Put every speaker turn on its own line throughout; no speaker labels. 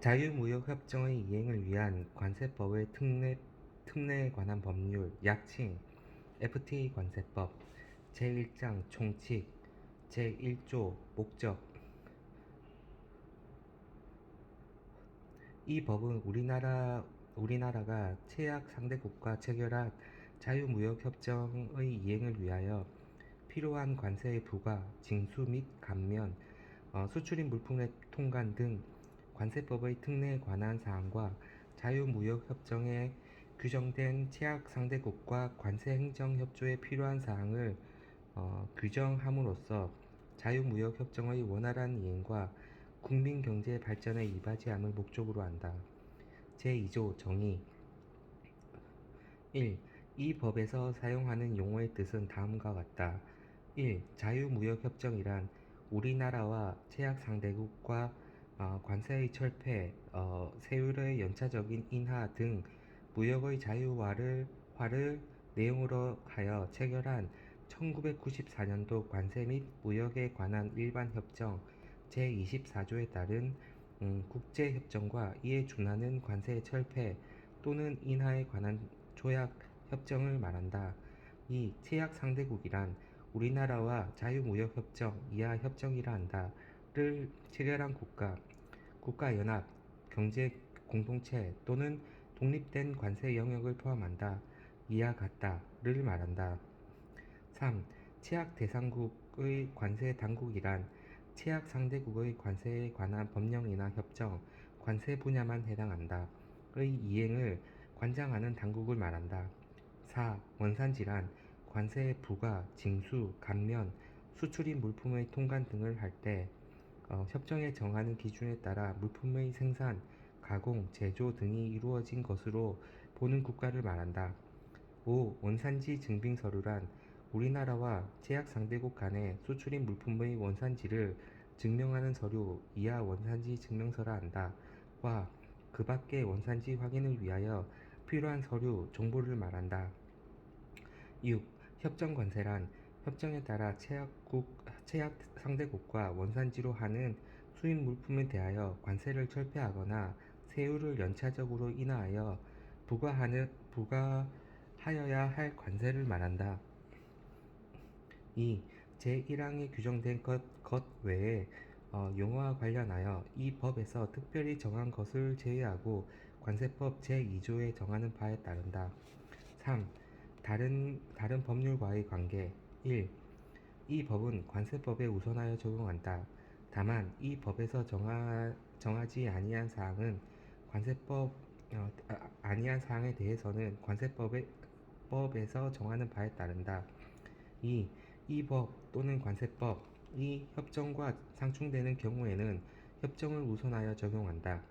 자유무역협정의 이행을 위한 관세법의 특례에 관한 법률, 약칭 FTA 관세법 제1장 총칙 제1조 목적. 이 법은 우리나라가 최약 상대국과 체결한 자유무역협정의 이행을 위하여 필요한 관세의 부과, 징수 및 감면, 수출입 물품의 통관 등 관세법의 특례에 관한 사항과 자유무역협정에 규정된 최악 상대국과 관세행정협조에 필요한 사항을 규정함으로써 자유무역협정의 원활한 이행과 국민경제 발전에 이바지함을 목적으로 한다. 제2조 정의 1. 이 법에서 사용하는 용어의 뜻은 다음과 같다. 1. 자유무역협정이란 우리나라와 제약 상대국과 관세의 철폐, 세율의 연차적인 인하 등 무역의 자유화를 내용으로 하여 체결한 1994년도 관세 및 무역에 관한 일반 협정 제24조에 따른 국제협정과 이에 준하는 관세의 철폐 또는 인하에 관한 조약 협정을 말한다. 이 제약 상대국이란 우리나라와 자유무역협정 이하 협정이라 한다를 체결한 국가연합, 경제공동체 또는 독립된 관세 영역을 포함한다. 이와 같다를 말한다. 3. 제약 대상국의 관세 당국이란 제약 상대국의 관세에 관한 법령이나 협정, 관세 분야만 해당한다. 의 이행을 관장하는 당국을 말한다. 4. 원산지란 관세의 부과, 징수, 감면, 수출입 물품의 통관 등을 할 때 협정에 정하는 기준에 따라 물품의 생산, 가공, 제조 등이 이루어진 것으로 보는 국가를 말한다. 5. 원산지 증빙서류란 우리나라와 제약 상대국 간의 수출입 물품의 원산지를 증명하는 서류, 이하 원산지 증명서라 한다. 와 그 밖의 원산지 확인을 위하여 필요한 서류, 정보를 말한다. 6. 협정관세란 협정에 따라 제약 상대국과 원산지로 하는 수입 물품에 대하여 관세를 철폐하거나 세율을 연차적으로 인하하여 부과하여야 할 관세를 말한다. 2. 제1항에 규정된 것 외에 용어와 관련하여 이 법에서 특별히 정한 것을 제외하고 관세법 제2조에 정하는 바에 따른다. 3. 다른 법률과의 관계 1. 이 법은 관세법에 우선하여 적용한다. 다만 이 법에서 정하지 아니한 사항은 아니한 사항에 대해서는 관세법에서 정하는 바에 따른다. 2. 이 법 또는 관세법이 협정과 상충되는 경우에는 협정을 우선하여 적용한다.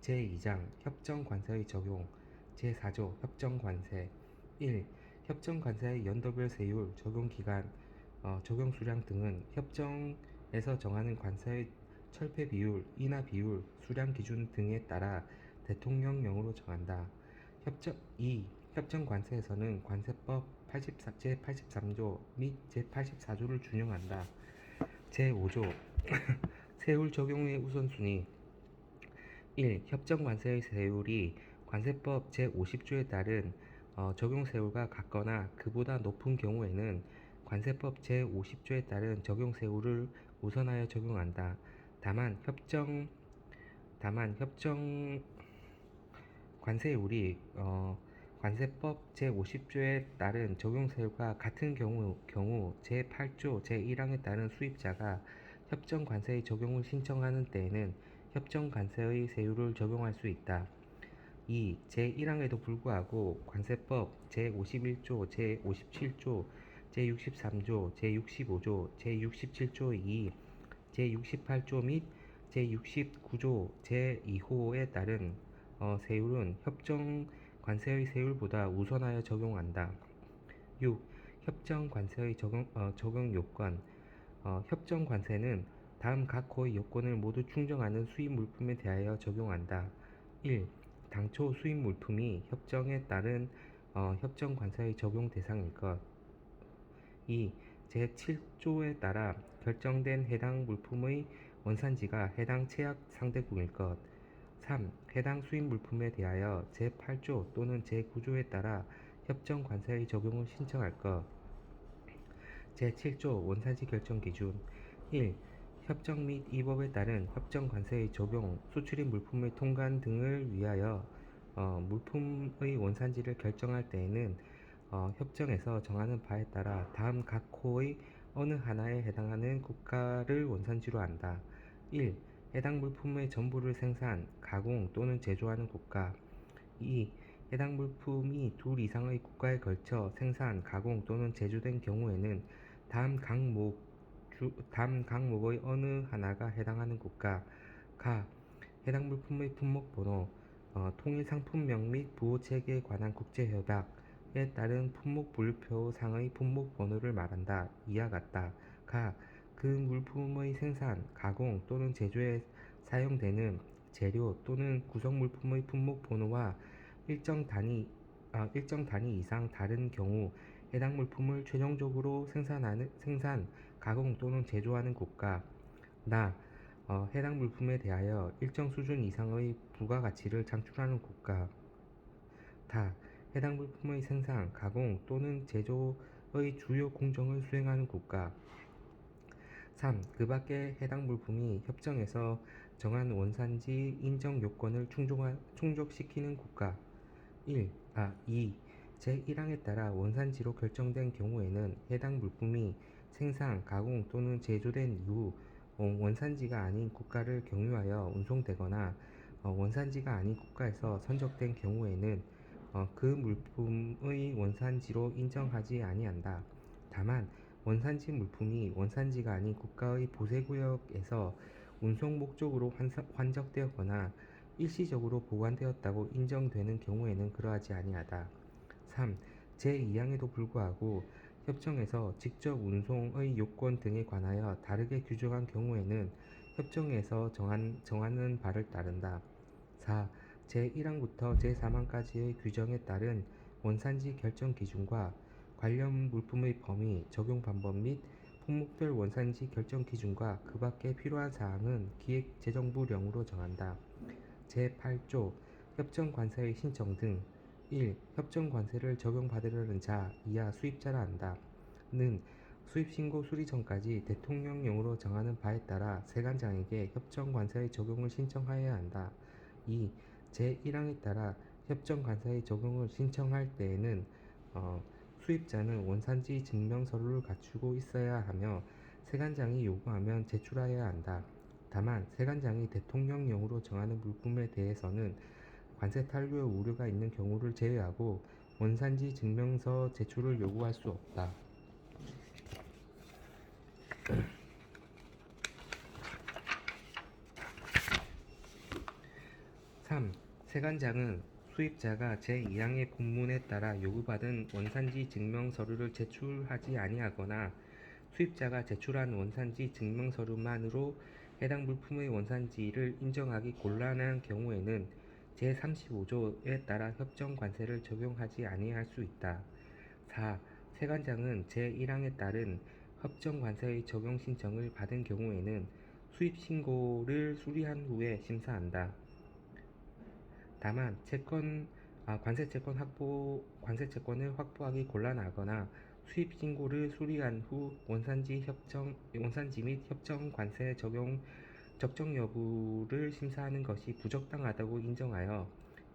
제2장 협정관세의 적용 제4조 협정관세 1. 협정관세의 연도별 세율, 적용기간, 적용수량 등은 협정에서 정하는 관세의 철폐 비율, 인하 비율, 수량 기준 등에 따라 대통령령으로 정한다. 2. 협정관세에서는 관세법 제83조 및 제84조를 준용한다. 제5조 세율 적용의 우선순위 1. 협정관세의 세율이 관세법 제50조에 따른 적용세율과 같거나 그보다 높은 경우에는 관세법 제50조에 따른 적용세율을 우선하여 적용한다. 다만 협정 관세율이 관세법 제50조에 따른 적용세율과 같은 경우 제8조 제1항에 따른 수입자가 협정관세의 적용을 신청하는 때에는 협정관세의 세율을 적용할 수 있다. 2. 제1항에도 불구하고 관세법 제51조, 제57조, 제63조, 제65조, 제67조 2, 제68조 및 제69조 제2호에 따른 세율은 협정 관세의 세율보다 우선하여 적용한다. 6. 협정 관세의 적용 요건 협정 관세는 다음 각 호의 요건을 모두 충족하는 수입 물품에 대하여 적용한다. 1. 당초 수입 물품이 협정에 따른 협정 관세의 적용 대상일 것. 2. 제7조에 따라 결정된 해당 물품의 원산지가 해당 제약 상대국일 것. 3. 해당 수입 물품에 대하여 제8조 또는 제9조에 따라 협정 관세의 적용을 신청할 것. 제7조 원산지 결정 기준 1. 협정 및 이 법에 따른 협정 관세의 적용, 수출입 물품의 통관 등을 위하여 물품의 원산지를 결정할 때에는 협정에서 정하는 바에 따라 다음 각 호의 어느 하나에 해당하는 국가를 원산지로 한다. 1. 해당 물품의 전부를 생산, 가공 또는 제조하는 국가. 2. 해당 물품이 둘 이상의 국가에 걸쳐 생산, 가공 또는 제조된 경우에는 다음 항목의 어느 하나가 해당하는 국가. 가. 해당 물품의 품목번호, 통일상품명 및 보호체계에 관한 국제협약에 따른 품목분류표 상의 품목번호를 말한다. 이와 같다. 가. 그 물품의 생산, 가공 또는 제조에 사용되는 재료 또는 구성물품의 품목번호와 일정 단위 이상 다른 경우 해당 물품을 최종적으로 생산, 가공 또는 제조하는 국가. 나. 해당 물품에 대하여 일정 수준 이상의 부가가치를 창출하는 국가. 다. 해당 물품의 생산, 가공 또는 제조의 주요 공정을 수행하는 국가. 3. 그 밖에 해당 물품이 협정에서 정한 원산지 인정 요건을 충족시키는 국가. 2. 제1항에 따라 원산지로 결정된 경우에는 해당 물품이 생산, 가공 또는 제조된 이후 원산지가 아닌 국가를 경유하여 운송되거나 원산지가 아닌 국가에서 선적된 경우에는 그 물품의 원산지로 인정하지 아니한다. 다만 원산지 물품이 원산지가 아닌 국가의 보세구역에서 운송 목적으로 환적되었거나 일시적으로 보관되었다고 인정되는 경우에는 그러하지 아니하다. 3. 제2항에도 불구하고 협정에서 직접 운송의 요건 등에 관하여 다르게 규정한 경우에는 협정에서 정하는 바를 따른다. 4. 제1항부터 제3항까지의 규정에 따른 원산지 결정 기준과 관련 물품의 범위, 적용 방법 및 품목별 원산지 결정 기준과 그 밖에 필요한 사항은 기획재정부령으로 정한다. 제8조 협정 관세의 신청 등 1. 협정 관세를 적용받으려는 자 이하 수입자라 한다. 는 수입신고 수리 전까지 대통령령으로 정하는 바에 따라 세관장에게 협정 관세의 적용을 신청하여야 한다. 2. 제1항에 따라 협정 관세의 적용을 신청할 때에는 수입자는 원산지 증명서류를 갖추고 있어야 하며 세관장이 요구하면 제출하여야 한다. 다만 세관장이 대통령령으로 정하는 물품에 대해서는 관세 탄류의 우려가 있는 경우를 제외하고 원산지 증명서 제출을 요구할 수 없다. 3. 세관장은 수입자가 제2항의 본문에 따라 요구받은 원산지 증명서류를 제출하지 아니하거나 수입자가 제출한 원산지 증명서류만으로 해당 물품의 원산지를 인정하기 곤란한 경우에는 제35조에 따라 협정 관세를 적용하지 아니할 수 있다. 4. 세관장은 제1항에 따른 협정 관세의 적용 신청을 받은 경우에는 수입 신고를 수리한 후에 심사한다. 다만 관세채권을 확보하기 곤란하거나 수입 신고를 수리한 후 원산지 및 협정 관세 적정 여부를 심사하는 것이 부적당하다고 인정하여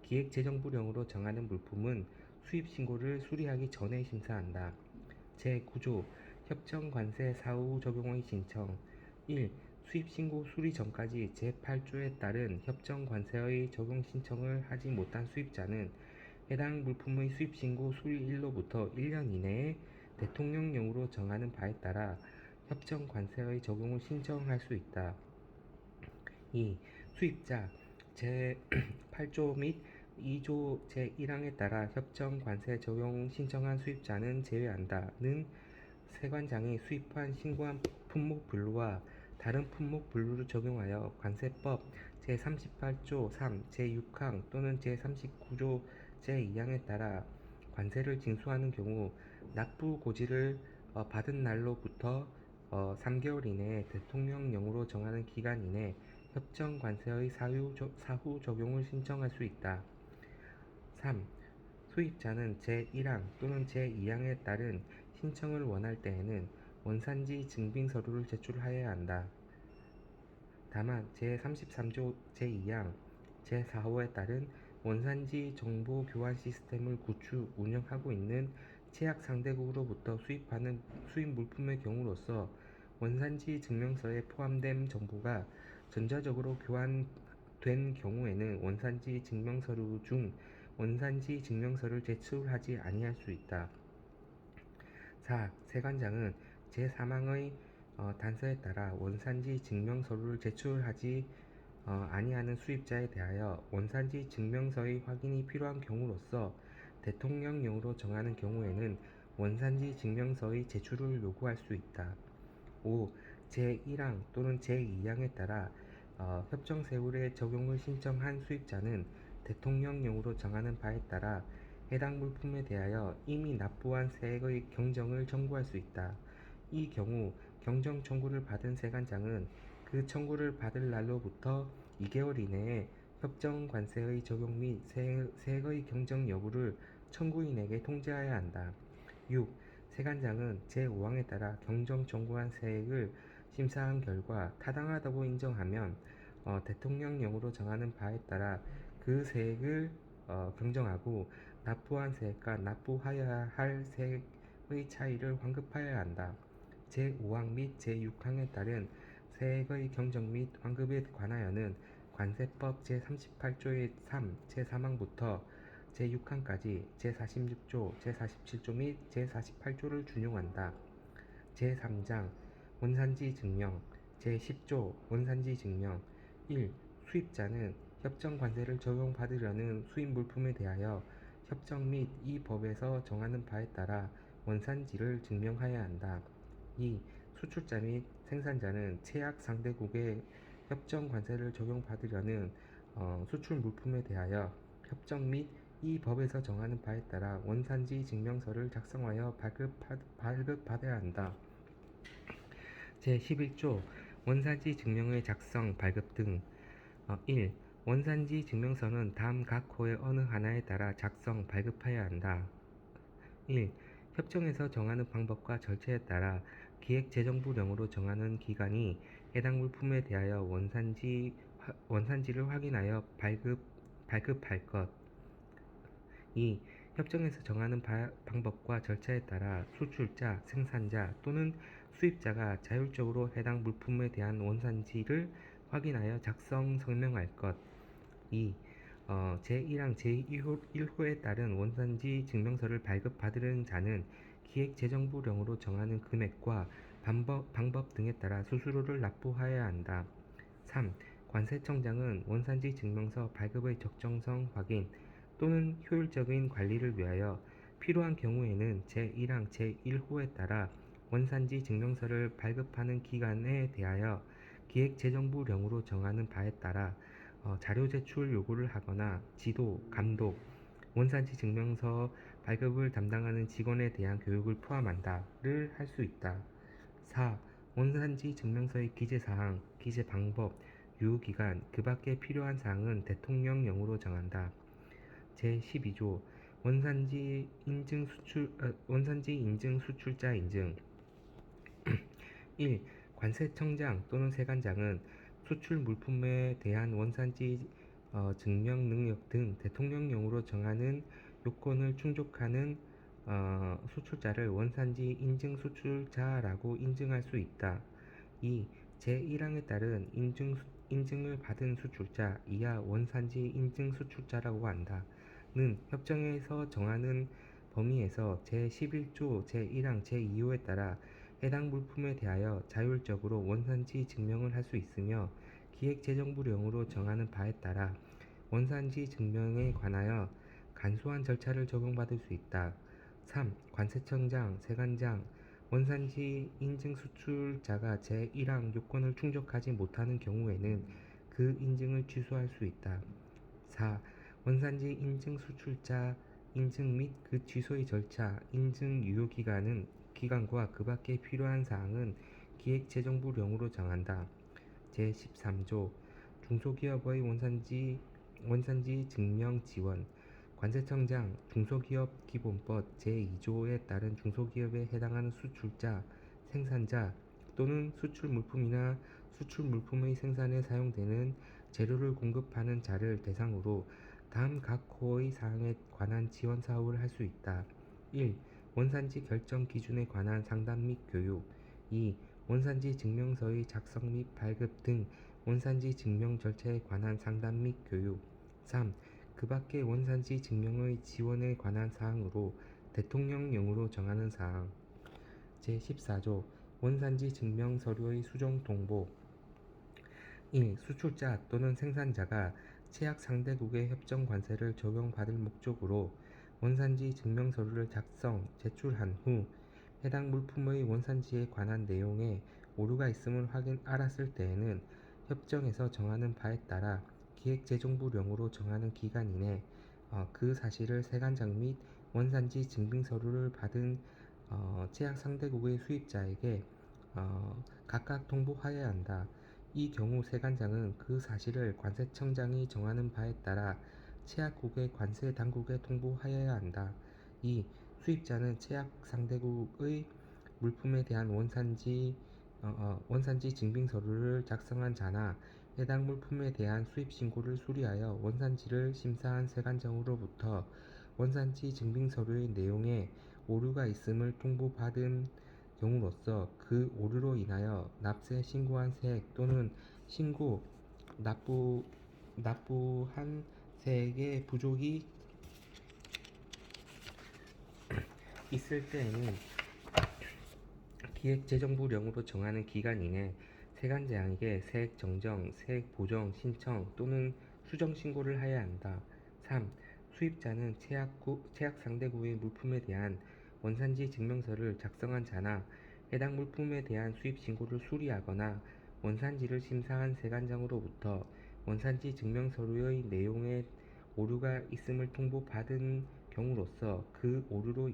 기획재정부령으로 정하는 물품은 수입 신고를 수리하기 전에 심사한다. 제9조 협정 관세 사후 적용의 신청 1. 수입신고 수리 전까지 제8조에 따른 협정 관세의 적용 신청을 하지 못한 수입자는 해당 물품의 수입신고 수리일로부터 1년 이내에 대통령령으로 정하는 바에 따라 협정 관세의 적용을 신청할 수 있다. 2. 수입자 제8조 및 2조 제1항에 따라 협정 관세 적용 신청한 수입자는 제외한다. 는 세관장이 수입한 신고한 품목 분류와 다른 품목 분류를 적용하여 관세법 제38조 3, 제6항 또는 제39조 제2항에 따라 관세를 징수하는 경우 납부 고지를 받은 날로부터 3개월 이내에 대통령령으로 정하는 기간 이내 협정 관세의 사후 적용을 신청할 수 있다. 3. 수입자는 제1항 또는 제2항에 따른 신청을 원할 때에는 원산지 증빙 서류를 제출하여야 한다. 다만 제33조 제2항 제4호에 따른 원산지 정보 교환 시스템을 구축, 운영하고 있는 제약 상대국으로부터 수입하는 수입 물품의 경우로서 원산지 증명서에 포함된 정보가 전자적으로 교환된 경우에는 원산지 증명서류 중 원산지 증명서를 제출하지 아니할 수 있다. 4. 세관장은 제3항의 단서에 따라 원산지 증명서류를 제출하지 아니하는 수입자에 대하여 원산지 증명서의 확인이 필요한 경우로서 대통령령으로 정하는 경우에는 원산지 증명서의 제출을 요구할 수 있다. 5. 제1항 또는 제2항에 따라 협정세율의 적용을 신청한 수입자는 대통령령으로 정하는 바에 따라 해당 물품에 대하여 이미 납부한 세액의 경정을 청구할 수 있다. 이 경우 경정 청구를 받은 세관장은 그 청구를 받을 날로부터 2개월 이내에 협정 관세의 적용 및 세액의 경정 여부를 청구인에게 통지하여야 한다. 6. 세관장은 제5항에 따라 경정 청구한 세액을 심사한 결과 타당하다고 인정하면 대통령령으로 정하는 바에 따라 그 세액을 경정하고 납부한 세액과 납부하여야 할 세액의 차이를 환급하여야 한다. 제5항 및 제6항에 따른 세액의 경정 및 환급에 관하여는 관세법 제38조의 3, 제3항부터 제6항까지 제46조, 제47조 및 제48조를 준용한다. 제3장 원산지 증명 제10조 원산지 증명 1. 수입자는 협정 관세를 적용받으려는 수입 물품에 대하여 협정 및 이 법에서 정하는 바에 따라 원산지를 증명하여야 한다. 2. 수출자 및 생산자는 제약 상대국에 협정 관세를 적용받으려는 수출 물품에 대하여 협정 및 이 법에서 정하는 바에 따라 원산지 증명서를 작성하여 발급받아야 한다. 제11조 원산지 증명의 작성, 발급 등 1. 원산지 증명서는 다음 각 호의 어느 하나에 따라 작성, 발급하여야 한다. 1. 협정에서 정하는 방법과 절차에 따라 기획재정부령으로 정하는 기관이 해당 물품에 대하여 원산지를 확인하여 발급할 것. 2. 협정에서 정하는 방법과 절차에 따라 수출자, 생산자 또는 수입자가 자율적으로 해당 물품에 대한 원산지를 확인하여 작성, 성명할 것. 2. 제1항 제1호에 따른 원산지 증명서를 발급받으려는 자는 기획재정부령으로 정하는 금액과 방법 등에 따라 수수료를 납부하여야 한다. 3. 관세청장은 원산지 증명서 발급의 적정성 확인 또는 효율적인 관리를 위하여 필요한 경우에는 제1항 제1호에 따라 원산지 증명서를 발급하는 기관에 대하여 기획재정부령으로 정하는 바에 따라 자료 제출 요구를 하거나 지도, 감독, 원산지 증명서 발급을 담당하는 직원에 대한 교육을 포함한다를 할 수 있다. 4. 원산지 증명서의 기재사항, 기재 방법, 유효기간, 그 밖에 필요한 사항은 대통령령으로 정한다. 제12조 원산지 인증 수출자 인증 1. 관세청장 또는 세관장은 수출 물품에 대한 원산지 증명 능력 등 대통령령으로 정하는 요건을 충족하는 수출자를 원산지 인증 수출자라고 인증할 수 있다. 2. 제1항에 따른 인증을 받은 수출자 이하 원산지 인증 수출자라고 한다. 는 협정에서 정하는 범위에서 제11조 제1항 제2호에 따라 해당 물품에 대하여 자율적으로 원산지 증명을 할 수 있으며 기획재정부령으로 정하는 바에 따라 원산지 증명에 관하여 간소한 절차를 적용받을 수 있다. 3. 관세청장, 세관장, 원산지 인증 수출자가 제1항 요건을 충족하지 못하는 경우에는 그 인증을 취소할 수 있다. 4. 원산지 인증 수출자 인증 및 그 취소의 절차, 인증 기간과 그 밖에 필요한 사항은 기획재정부령으로 정한다. 제13조 중소기업의 원산지 증명 지원. 관세청장 중소기업기본법 제2조에 따른 중소기업에 해당하는 수출자, 생산자 또는 수출 물품이나 수출 물품의 생산에 사용되는 재료를 공급하는 자를 대상으로 다음 각 호의 사항에 관한 지원 사업을 할 수 있다. 1. 원산지 결정 기준에 관한 상담 및 교육. 2. 원산지 증명서의 작성 및 발급 등 원산지 증명 절차에 관한 상담 및 교육. 3. 그 밖의 원산지 증명의 지원에 관한 사항으로 대통령령으로 정하는 사항. 제14조 원산지 증명 서류의 수정 통보. 1. 수출자 또는 생산자가 제약 상대국의 협정 관세를 적용받을 목적으로 원산지 증명 서류를 작성, 제출한 후 해당 물품의 원산지에 관한 내용에 오류가 있음을 알았을 때에는 협정에서 정하는 바에 따라 기획재정부령으로 정하는 기간 이내 그 사실을 세관장 및 원산지 증빙 서류를 받은 제약 상대국의 수입자에게 각각 통보하여야 한다. 이 경우 세관장은 그 사실을 관세청장이 정하는 바에 따라 제약국의 관세 당국에 통보하여야 한다. 2. 수입자는 제약 상대국의 물품에 대한 원산지 증빙 서류를 작성한 자나 해당 물품에 대한 수입 신고를 수리하여 원산지를 심사한 세관장으로부터 원산지 증빙 서류의 내용에 오류가 있음을 통보받은 경우로서 그 오류로 인하여 납세 신고한 세액 또는 신고 납부한 세액의 부족이 있을 때에는 기획재정부령으로 정하는 기간 이내 세관장에게 세액 정정, 세액 보정 신청 또는 수정 신고를 하여야 한다. 3. 수입자는 제약 상대국의 물품에 대한 원산지 증명서를 작성한 자나 해당 물품에 대한 수입 신고를 수리하거나 원산지를 심사한 세관장으로부터 원산지 증명서류의 내용에 오류가 있음을 통보받은 경우로서 그 오류로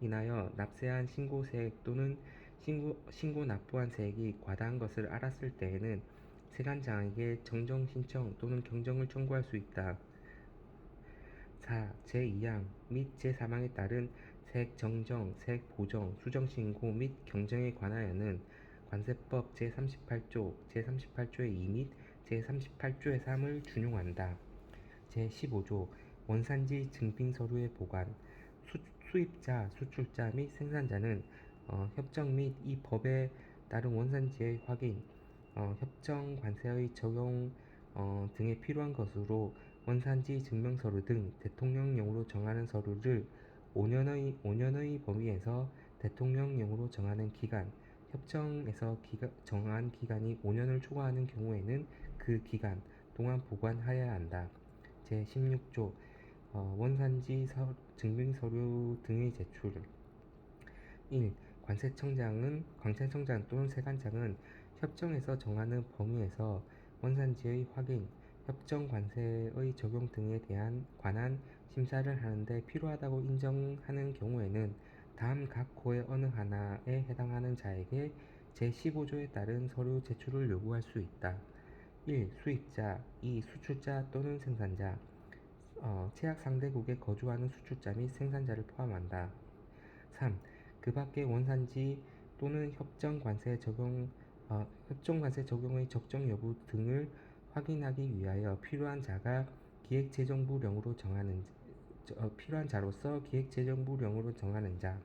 인하여 납세한 신고세액 또는 신고 납부한 세액이 과다한 것을 알았을 때에는 세관장에게 정정 신청 또는 경정을 청구할 수 있다. 4. 제2항 및 제3항에 따른 세액 정정, 세액 보정, 수정 신고 및 경정에 관하여는 관세법 제38조, 제38조의 2 및 제38조의 3을 준용한다. 제15조 원산지 증빙 서류의 보관. 수입자, 수출자 및 생산자는 협정 및 이 법에 따른 원산지의 확인, 협정 관세의 적용 등에 필요한 것으로 원산지 증명서류 등 대통령령으로 정하는 서류를 5년의 범위에서 대통령령으로 정하는 기간, 협정에서 정한 기간이 5년을 초과하는 경우에는 그 기간 동안 보관하여야 한다. 제16조 원산지 증빙서류 등의 제출. 1. 관세청장 또는 세관장은 협정에서 정하는 범위에서 원산지의 확인, 협정 관세의 적용 등에 관한 심사를 하는데 필요하다고 인정하는 경우에는 다음 각 호의 어느 하나에 해당하는 자에게 제15조에 따른 서류 제출을 요구할 수 있다. 1. 수입자 2. 수출자 또는 생산자 제약 상대국에 거주하는 수출자 및 생산자를 포함한다. 3. 그 밖의 원산지 또는 협정 관세 적용의 적정 여부 등을 확인하기 위하여 필요한 자로서 기획재정부령으로 정하는 자.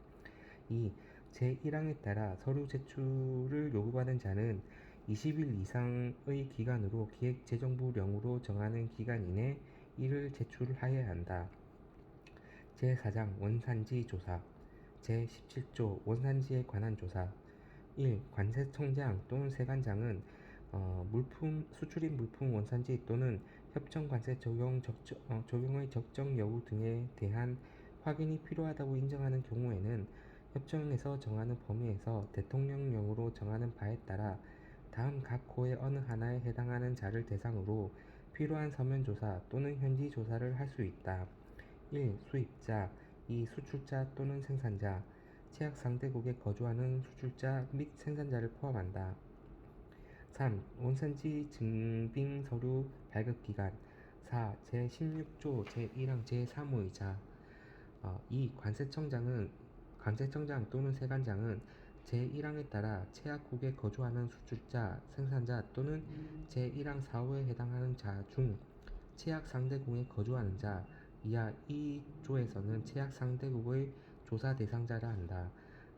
2. 제1항에 따라 서류 제출을 요구받은 자는 20일 이상의 기간으로 기획재정부령으로 정하는 기간 이내 이를 제출하여야 한다. 제4장 원산지 조사. 제17조 원산지에 관한 조사. 1. 관세청장 또는 세관장은 수출인 물품 원산지 또는 협정 관세 적용의 적정 여부 등에 대한 확인이 필요하다고 인정하는 경우에는 협정에서 정하는 범위에서 대통령령으로 정하는 바에 따라 다음 각 호의 어느 하나에 해당하는 자를 대상으로 필요한 서면 조사 또는 현지 조사를 할 수 있다. 1. 수입자 2. 수출자 또는 생산자 제약 상대국에 거주하는 수출자 및 생산자를 포함한다. 3. 원산지 증빙 서류 발급 기간. 4. 제16조 제1항 제3호이자. 2. 관세청장 또는 세관장은 제1항에 따라 채약국에 거주하는 수출자, 생산자 또는 제1항 4호에 해당하는 자 중 채약 상대국에 거주하는 자 이하 이 조에서는 채약 상대국의 조사 대상자라 한다.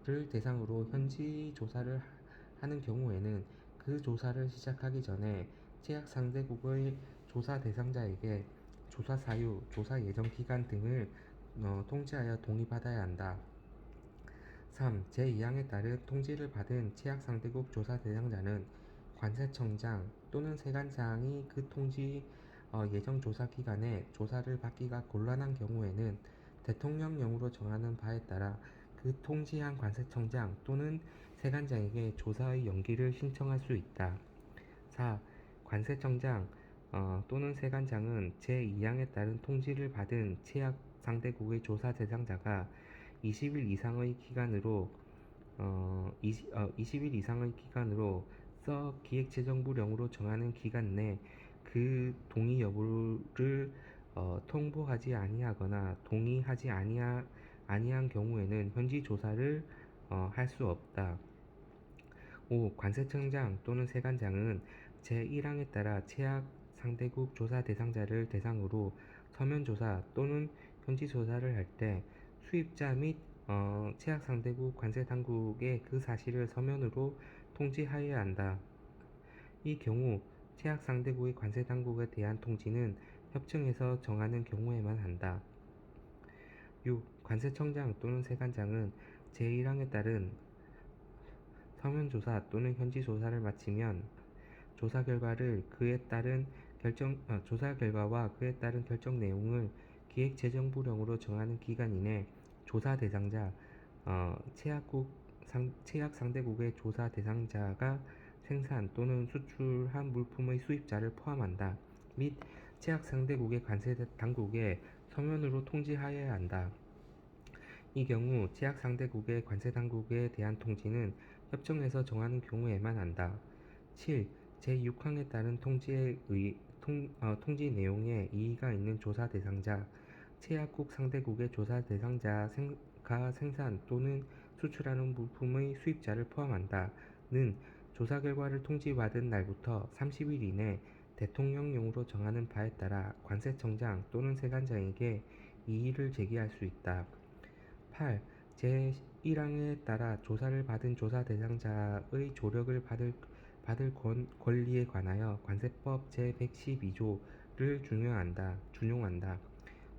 를 대상으로 현지 조사를 하는 경우에는 그 조사를 시작하기 전에 채약 상대국의 조사 대상자에게 조사 사유, 조사 예정 기간 등을 통지하여 동의받아야 한다. 3. 제2항에 따른 통지를 받은 채약 상대국 조사 대상자는 관세청장 또는 세관장이 그 통지 예정 조사 기간에 조사를 받기가 곤란한 경우에는 대통령령으로 정하는 바에 따라 그 통지한 관세청장 또는 세관장에게 조사의 연기를 신청할 수 있다. 4. 관세청장 또는 세관장은 제2항에 따른 통지를 받은 채약 상대국의 조사 대상자가 20일 이상의 기간으로 20일 이상의 기간으로 기획재정부령으로 정하는 기간 내 그 동의 여부를 통보하지 아니하거나 동의하지 아니한 경우에는 현지 조사를 할 수 없다. 5. 관세청장 또는 세관장은 제1항에 따라 채약 상대국 조사 대상자를 대상으로 서면조사 또는 현지조사를 할 때 수입자 및 채약 상대국 관세당국에 그 사실을 서면으로 통지하여야 한다. 이 경우 채약 상대국의 관세당국에 대한 통지는 협정에서 정하는 경우에만 한다. 6. 관세청장 또는 세관장은 제1항에 따른 서면조사 또는 현지조사를 마치면 조사 결과와 그에 따른 결정 내용을 기획재정부령으로 정하는 기간 이내 조사 대상자, 채약 상대국의 조사 대상자가 생산 또는 수출한 물품의 수입자를 포함한다. 및 채약 상대국의 관세 당국에 서면으로 통지하여야 한다. 이 경우 채약 상대국의 관세 당국에 대한 통지는 협정에서 정하는 경우에만 한다. 7. 제6항에 따른 통지 내용에 이의가 있는 조사 대상자, 채약국 상대국의 조사 대상자가 생산 또는 수출하는 물품의 수입자를 포함한다. 는 조사 결과를 통지받은 날부터 30일 이내 대통령령으로 정하는 바에 따라 관세청장 또는 세관장에게 이의를 제기할 수 있다. 8. 제1항에 따라 조사를 받은 조사 대상자의 조력을 받을 권리에 관하여 관세법 제112조를 준용한다.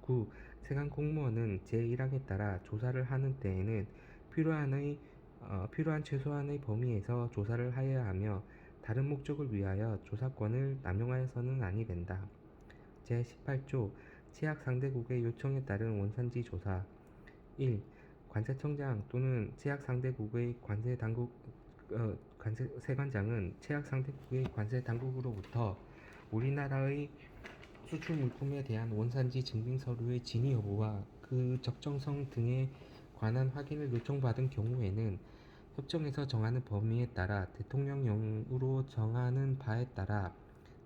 9. 세관 공무원은 제1항에 따라 조사를 하는 때에는 필요한 최소한의 범위에서 조사를 하여야 하며 다른 목적을 위하여 조사권을 남용하여서는 아니 된다. 제18조 채약 상대국의 요청에 따른 원산지 조사. 1. 관세청장 또는 채약 상대국의 세관장은 채약 상대국의 관세 당국으로부터 우리나라의 수출 물품에 대한 원산지 증빙 서류의 진위 여부와 그 적정성 등에 관한 확인을 요청받은 경우에는 협정에서 정하는 범위에 따라 대통령령으로 정하는 바에 따라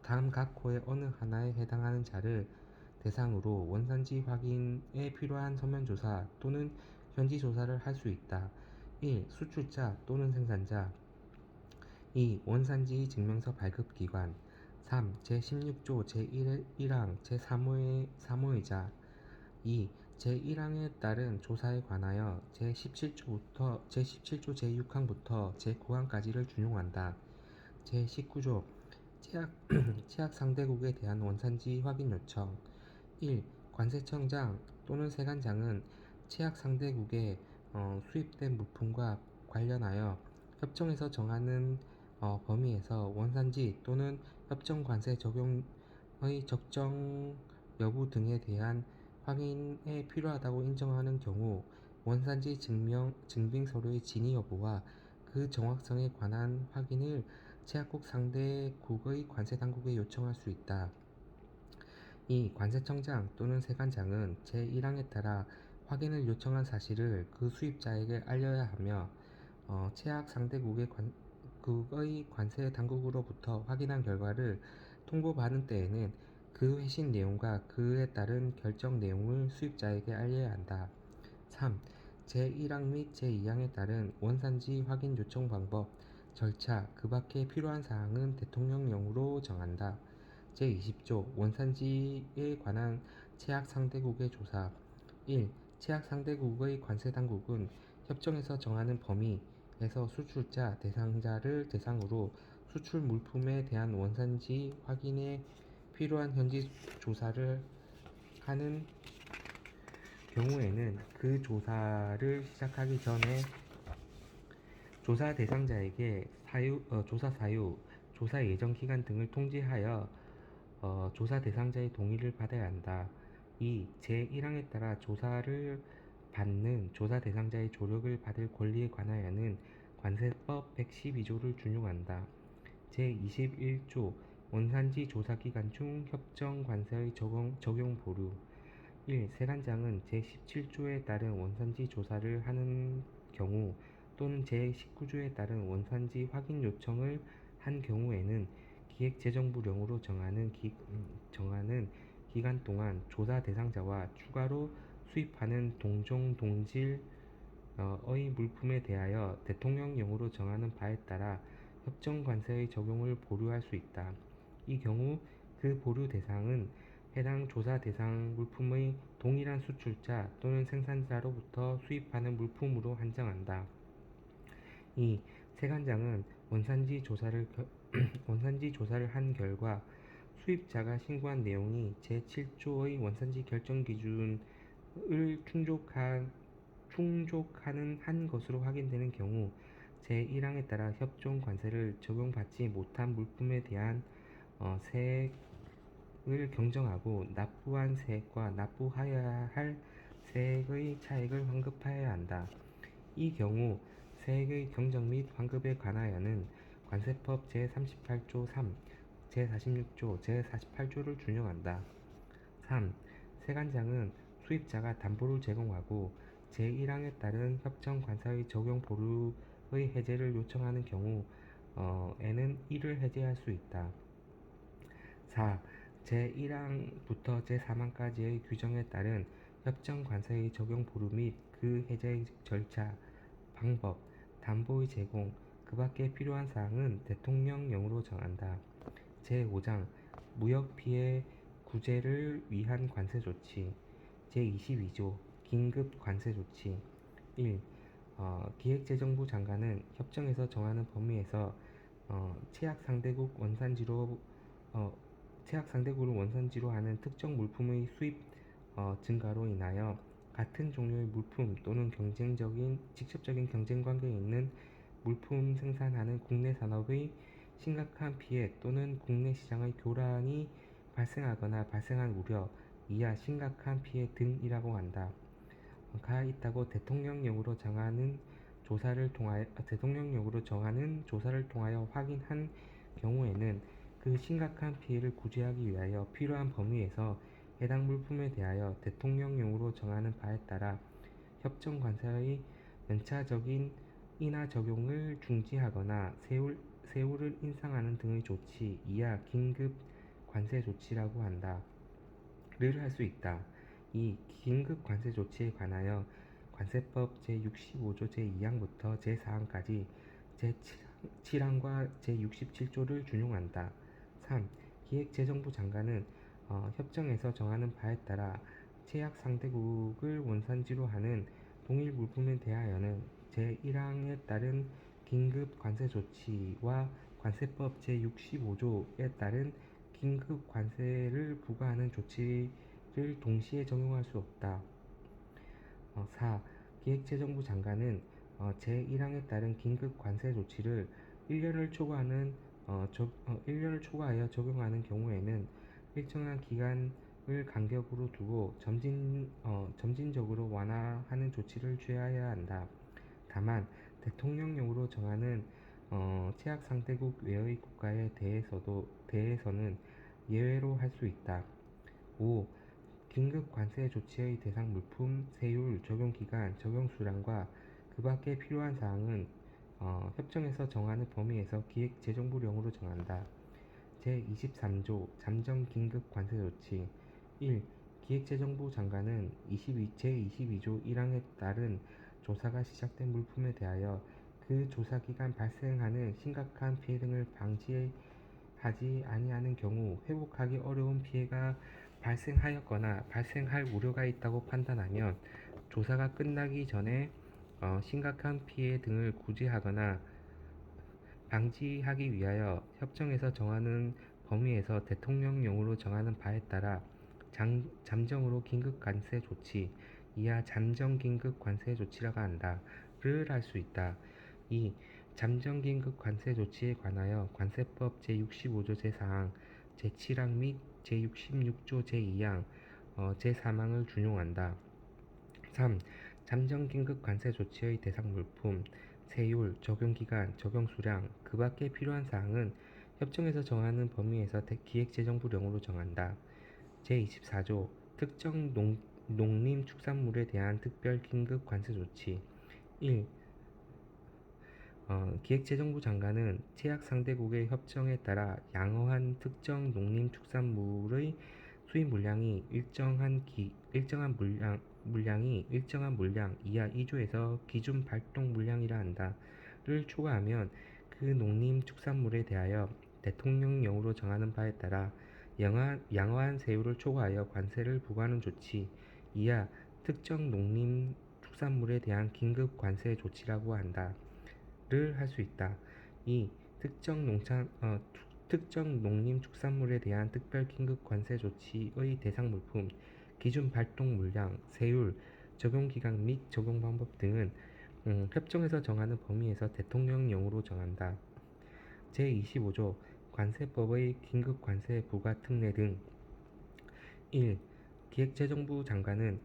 다음 각 호의 어느 하나에 해당하는 자를 대상으로 원산지 확인에 필요한 서면조사 또는 현지조사를 할 수 있다. 1. 수출자 또는 생산자. 2. 원산지 증명서 발급기관. 3. 제16조 제1항 제3호이자 2. 제1항에 따른 조사에 관하여 제17조 제6항부터 제9항까지를 준용한다. 제19조 채약 상대국에 대한 원산지 확인 요청. 1. 관세청장 또는 세관장은 채약 상대국에 수입된 물품과 관련하여 협정에서 정하는 범위에서 원산지 또는 협정 관세 적용의 적정 여부 등에 대한 확인에 필요하다고 인정하는 경우 원산지 증빙 서류의 진위 여부와 그 정확성에 관한 확인을 채약국 상대국의 관세 당국에 요청할 수 있다. 2. 관세청장 또는 세관장은 제1항에 따라 확인을 요청한 사실을 그 수입자에게 알려야 하며 채약 상대국의 각국의 관세 당국으로부터 확인한 결과를 통보받은 때에는 그 회신 내용과 그에 따른 결정 내용을 수입자에게 알려야 한다. 3. 제1항 및 제2항에 따른 원산지 확인 요청 방법, 절차, 그 밖에 필요한 사항은 대통령령으로 정한다. 제20조 원산지에 관한 채약 상대국의 조사. 1. 채약 상대국의 관세당국은 협정에서 정하는 범위에서 수출자, 대상자를 대상으로 수출 물품에 대한 원산지 확인에 필요한 현지 조사를 하는 경우에는 그 조사를 시작하기 전에 조사 대상자에게 조사 사유, 조사 예정 기간 등을 통지하여 조사 대상자의 동의를 받아야 한다. 2. 제1항에 따라 조사를 받는 조사 대상자의 조력을 받을 권리에 관하여는 관세법 112조를 준용한다. 제21조 원산지 조사 기간 중 협정 관세의 적용 보류. 1. 세관장은 제17조에 따른 원산지 조사를 하는 경우 또는 제19조에 따른 원산지 확인 요청을 한 경우에는 기획재정부령으로 정하는 기간 동안 조사 대상자와 추가로 수입하는 동종 동질의 물품에 대하여 대통령령으로 정하는 바에 따라 협정 관세의 적용을 보류할 수 있다. 이 경우 그 보류 대상은 해당 조사 대상 물품의 동일한 수출자 또는 생산자로부터 수입하는 물품으로 한정한다. 2. 세관장은 원산지 조사를 한 결과 수입자가 신고한 내용이 제7조의 원산지 결정 기준을 충족하는 한 것으로 확인되는 경우 제1항에 따라 협정 관세를 적용받지 못한 물품에 대한 세액을 경정하고 납부한 세액과 납부하여야 할 세액의 차액을 환급하여야 한다. 이 경우 세액의 경정 및 환급에 관하여는 관세법 제38조 3, 제46조, 제48조를 준용한다. 3. 세관장은 수입자가 담보를 제공하고 제1항에 따른 협정 관세의 적용 보류의 해제를 요청하는 경우에는 이를 해제할 수 있다. 4. 제1항부터 제3항까지의 규정에 따른 협정 관세의 적용 보류 및 그 해제의 절차, 방법, 담보의 제공, 그 밖에 필요한 사항은 대통령령으로 정한다. 제5장 무역 피해 구제를 위한 관세 조치. 제22조 긴급 관세 조치. 1. 기획재정부 장관은 협정에서 정하는 범위에서 채약 상대국 원산지로 채약 상대국을 원산지로 하는 특정 물품의 수입 증가로 인하여 같은 종류의 물품 또는 직접적인 경쟁 관계에 있는 물품 생산하는 국내 산업의 심각한 피해 또는 국내 시장의 교란이 발생하거나 발생할 우려, 이하 심각한 피해 등이라고 한다. 가 있다고 대통령령으로 정하는 조사를 통하여 확인한 경우에는 그 심각한 피해를 구제하기 위하여 필요한 범위에서 해당 물품에 대하여 대통령령으로 정하는 바에 따라 협정 관세의 연차적인 인하 적용을 중지하거나 세율을 인상하는 등의 조치, 이하 긴급 관세 조치라고 한다. 를 할 수 있다. 이 긴급 관세 조치에 관하여 관세법 제65조 제2항부터 제4항까지 제7항과 제67조를 준용한다. 3. 기획재정부 장관은 협정에서 정하는 바에 따라 채약 상대국을 원산지로 하는 동일 물품에 대하여는 제1항에 따른 긴급 관세 조치와 관세법 제65조에 따른 긴급 관세를 부과하는 조치를 동시에 적용할 수 없다. 4. 기획재정부 장관은 제1항에 따른 긴급 관세 조치를 1년을 초과하여 적용하는 경우에는 일정한 기간을 간격으로 두고 점진적으로 완화하는 조치를 취하여야 한다. 다만 대통령령으로 정하는 채약 상대국 외의 국가에 대해서는 예외로 할 수 있다. 5. 긴급 관세 조치의 대상 물품, 세율, 적용 기간, 적용 수량과 그 밖에 필요한 사항은 협정에서 정하는 범위에서 기획재정부령으로 정한다. 제23조 잠정 긴급 관세 조치 1. 기획재정부 장관은 제22조 1항에 따른 조사가 시작된 물품에 대하여 그 조사 기간 발생하는 심각한 피해 등을 방지하지 아니하는 경우 회복하기 어려운 피해가 발생하였거나 발생할 우려가 있다고 판단하면 조사가 끝나기 전에 심각한 피해 등을 구제하거나 방지하기 위하여 협정에서 정하는 범위에서 대통령령으로 정하는 바에 따라 잠정으로 긴급 관세 조치, 이하 잠정 긴급 관세 조치라고 한다.를 할 수 있다. 2. 잠정 긴급 관세 조치에 관하여 관세법 제65조 제4항, 제7항 및 제66조 제2항, 제3항을 준용한다. 3. 잠정 긴급 관세 조치의 대상 물품, 세율, 적용기간, 적용수량, 그 밖에 필요한 사항은 협정에서 정하는 범위에서 기획재정부령으로 정한다. 제24조 특정 농림축산물에 대한 특별 긴급 관세 조치 1. 기획재정부 장관은 제약 상대국의 협정에 따라 양어한 특정 농림축산물의 수입 물량이 일정한 물량 이하 2조에서 기준 발동 물량이라 한다를 초과하면 그 농림축산물에 대하여 대통령령으로 정하는 바에 따라 양어한 세율을 초과하여 관세를 부과하는 조치 이하 특정 농림축산물에 대한 긴급 관세 조치라고 한다. 를 할 수 있다. 2. 특정 농림축산물에 대한 특별 긴급 관세 조치의 대상 물품, 기준 발동 물량, 세율, 적용 기간 및 적용 방법 등은 협정에서 정하는 범위에서 대통령령으로 정한다. 제25조 관세법의 긴급 관세 부과 특례 등 1. 기획재정부 장관은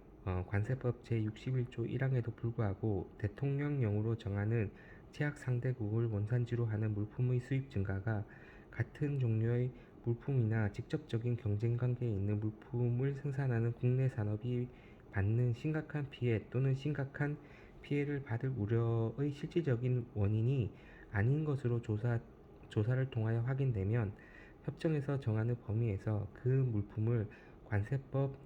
관세법 제61조 1항에도 불구하고 대통령령으로 정하는 제약 상대국을 원산지로 하는 물품의 수입 증가가 같은 종류의 물품이나 직접적인 경쟁 관계에 있는 물품을 생산하는 국내 산업이 받는 심각한 피해 또는 심각한 피해를 받을 우려의 실질적인 원인이 아닌 것으로 조사를 통하여 확인되면 협정에서 정하는 범위에서 그 물품을 관세법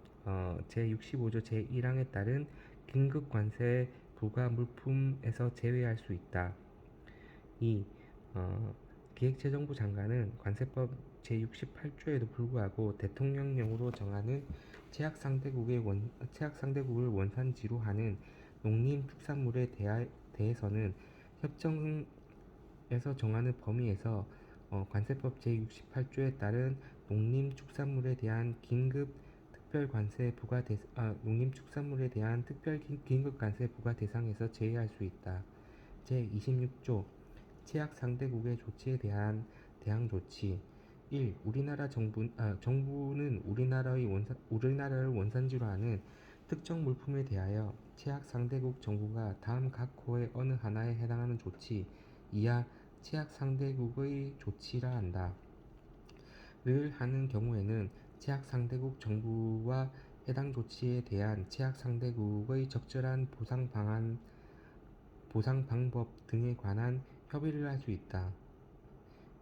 제65조 제1항에 따른 긴급 관세 부과 물품에서 제외할 수 있다. 2. 기획재정부 장관은 관세법 제68조에도 불구하고 대통령령으로 정하는 제약 상대국을 원산지로 하는 농림축산물에 대해서는 협정에서 정하는 범위에서 관세법 제68조에 따른 농림축산물에 대한 농림축산물에 대한 특별 긴급 관세 부과 대상에서 제외할 수 있다. 제26조 제약 상대국의 조치에 대한 대항 조치 1. 정부는 우리나라를 원산지로 하는 특정 물품에 대하여 제약 상대국 정부가 다음 각 호의 어느 하나에 해당하는 조치 이하 제약 상대국의 조치라 한다. 를 하는 경우에는 제약 상대국 정부와 해당 조치에 대한 제약 상대국의 적절한 보상 방법 등에 관한 협의를 할 수 있다.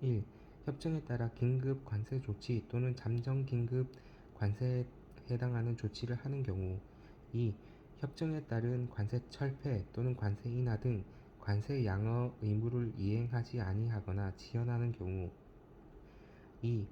1. 협정에 따라 긴급 관세 조치 또는 잠정 긴급 관세에 해당하는 조치를 하는 경우 2. 협정에 따른 관세 철폐 또는 관세 인하 등 관세 양어 의무를 이행하지 아니하거나 지연하는 경우 2.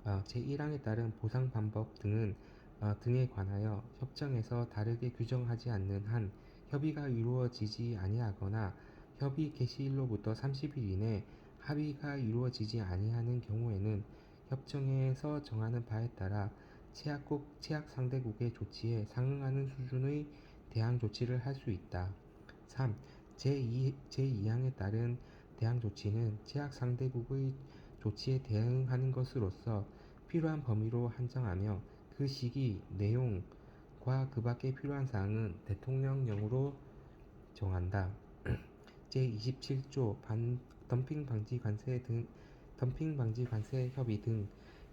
제1항에 따른 보상 방법 등에 관하여 협정에서 다르게 규정하지 않는 한 협의가 이루어지지 아니하거나 협의 개시일로부터 30일 이내 합의가 이루어지지 아니하는 경우에는 협정에서 정하는 바에 따라 제약 상대국의 조치에 상응하는 수준의 대항 조치를 할 수 있다. 3. 제2항에 따른 대항 조치는 제약 상대국의 조치에 대응하는 것으로서 필요한 범위로 한정하며 그 시기, 내용과 그 밖에 필요한 사항은 대통령령으로 정한다. 제27조 덤핑 방지 관세 협의 등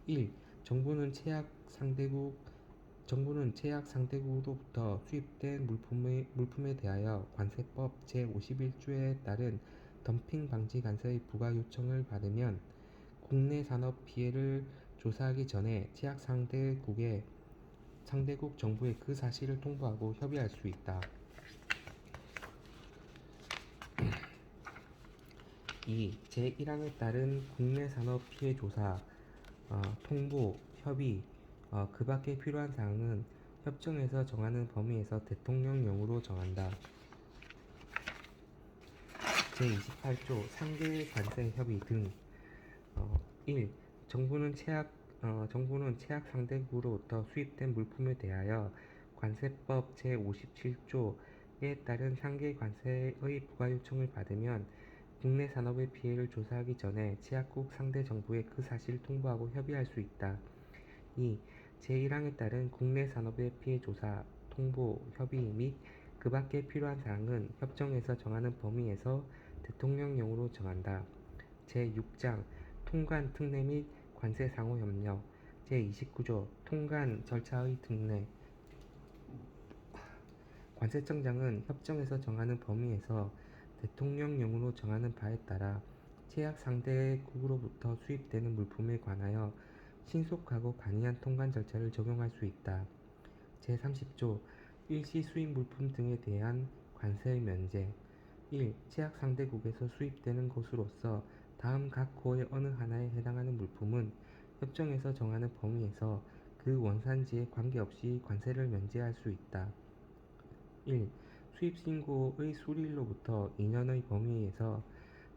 1. 정부는 제약 상대국으로부터 수입된 물품에 대하여 관세법 제51조에 따른 덤핑 방지 관세의 부과 요청을 받으면 국내 산업 피해를 조사하기 전에 제약 상대국 정부에 그 사실을 통보하고 협의할 수 있다. 2. 제1항에 따른 국내 산업 피해 조사, 통보, 협의, 그 밖에 필요한 사항은 협정에서 정하는 범위에서 대통령령으로 정한다. 제28조 상계 관세 협의 등 1. 정부는 che약 상대국으로부터 수입된 물품에 대하여 관세법 제57조에 따른 상계 관세의 부과 요청을 받으면 국내 산업의 피해를 조사하기 전에 제약국 상대 정부에 그 사실을 통보하고 협의할 수 있다. 2. 제1항에 따른 국내 산업의 피해 조사, 통보, 협의 및 그 밖에 필요한 사항은 협정에서 정하는 범위에서 대통령령으로 정한다. 제6장 통관 특례 및 관세 상호 협력 제29조 통관 절차의 특례 관세청장은 협정에서 정하는 범위에서 대통령령으로 정하는 바에 따라 제약 상대국으로부터 수입되는 물품에 관하여 신속하고 간이한 통관 절차를 적용할 수 있다. 제30조 일시 수입 물품 등에 대한 관세의 면제 1. 제약 상대국에서 수입되는 것으로서 다음 각 호의 어느 하나에 해당하는 물품은 협정에서 정하는 범위에서 그 원산지에 관계없이 관세를 면제할 수 있다. 1. 수입신고의 수리일로부터 2년의 범위에서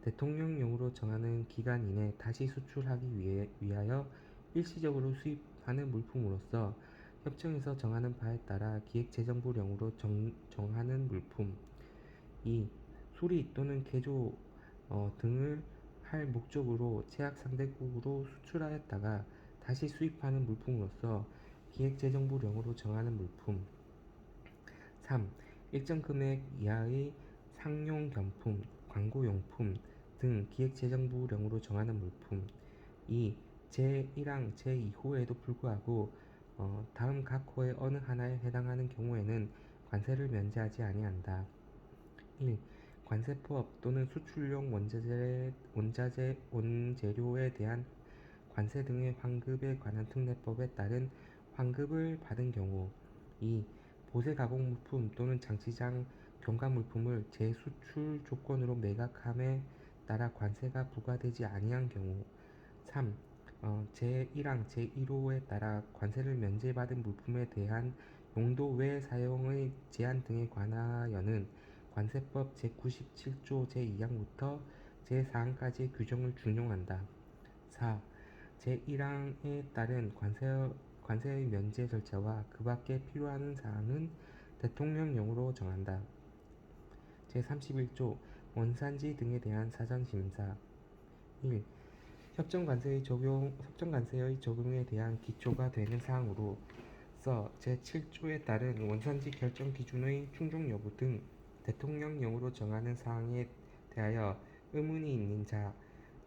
대통령령으로 정하는 기간 이내 다시 수출하기 위하여 일시적으로 수입하는 물품으로서 협정에서 정하는 바에 따라 기획재정부령으로 정하는 물품. 2. 수리 또는 개조 등을 할 목적으로 제약 상대국으로 수출하였다가 다시 수입하는 물품으로서 기획재정부령으로 정하는 물품. 3. 일정 금액 이하의 상용경품, 광고용품 등 기획재정부령으로 정하는 물품. 2. 제1항 제2호에도 불구하고 다음 각 호의 어느 하나에 해당하는 경우에는 관세를 면제하지 아니한다. 1. 관세법 또는 수출용 원재료에 대한 관세 등의 환급에 관한 특례법에 따른 환급을 받은 경우. 2. 보세 가공물품 또는 장치장 경과물품을 재수출 조건으로 매각함에 따라 관세가 부과되지 아니한 경우. 3. 제1항 제1호에 따라 관세를 면제받은 물품에 대한 용도 외 사용의 제한 등에 관하여는 관세법 제97조 제2항부터 제4항까지의 규정을 준용한다. 4. 제1항에 따른 관세의 면제 절차와 그 밖에 필요한 사항은 대통령령으로 정한다. 제31조 원산지 등에 대한 사전심사 1. 협정관세의 적용에 대한 기초가 되는 사항으로서 제7조에 따른 원산지 결정 기준의 충족 여부 등 대통령령으로 정하는 사항에 대하여 의문이 있는 자,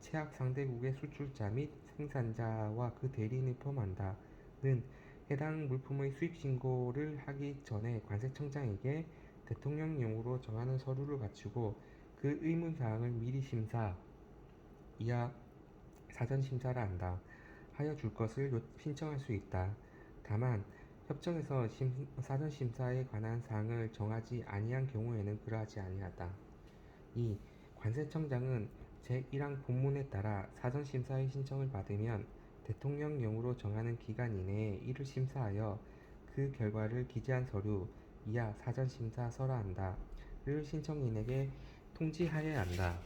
제약 상대국의 수출자 및 생산자와 그 대리인을 포함한다는 해당 물품의 수입 신고를 하기 전에 관세청장에게 대통령령으로 정하는 서류를 갖추고 그 의문 사항을 미리 심사, 이하 사전 심사를 한다 하여 줄 것을 신청할 수 있다. 다만 협정에서 사전 심사에 관한 사항을 정하지 아니한 경우에는 그러하지 아니하다. 2. 관세청장은 제1항 본문에 따라 사전 심사의 신청을 받으면 대통령령으로 정하는 기간 이내에 이를 심사하여 그 결과를 기재한 서류, 이하 사전 심사 설하한다를 신청인에게 통지하여야 한다.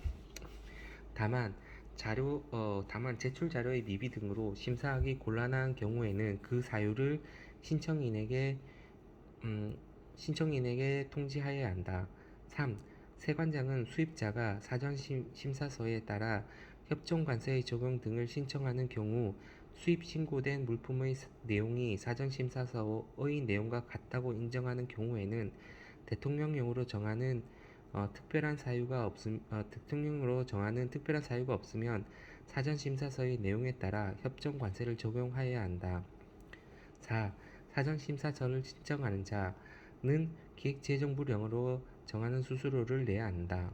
다만 제출 자료의 미비 등으로 심사하기 곤란한 경우에는 그 사유를 신청인에게 통지하여야 한다. 3. 세관장은 수입자가 사전 심사서에 따라 협정 관세의 적용 등을 신청하는 경우 수입 신고된 물품의 내용이 사전 심사서의 내용과 같다고 인정하는 경우에는 대통령령으로 정하는 특별한 사유가 없으면 사전 심사서의 내용에 따라 협정 관세를 적용하여야 한다. 4. 사전 심사서를 신청하는 자는 기획재정부령으로 정하는 수수료를 내야 한다.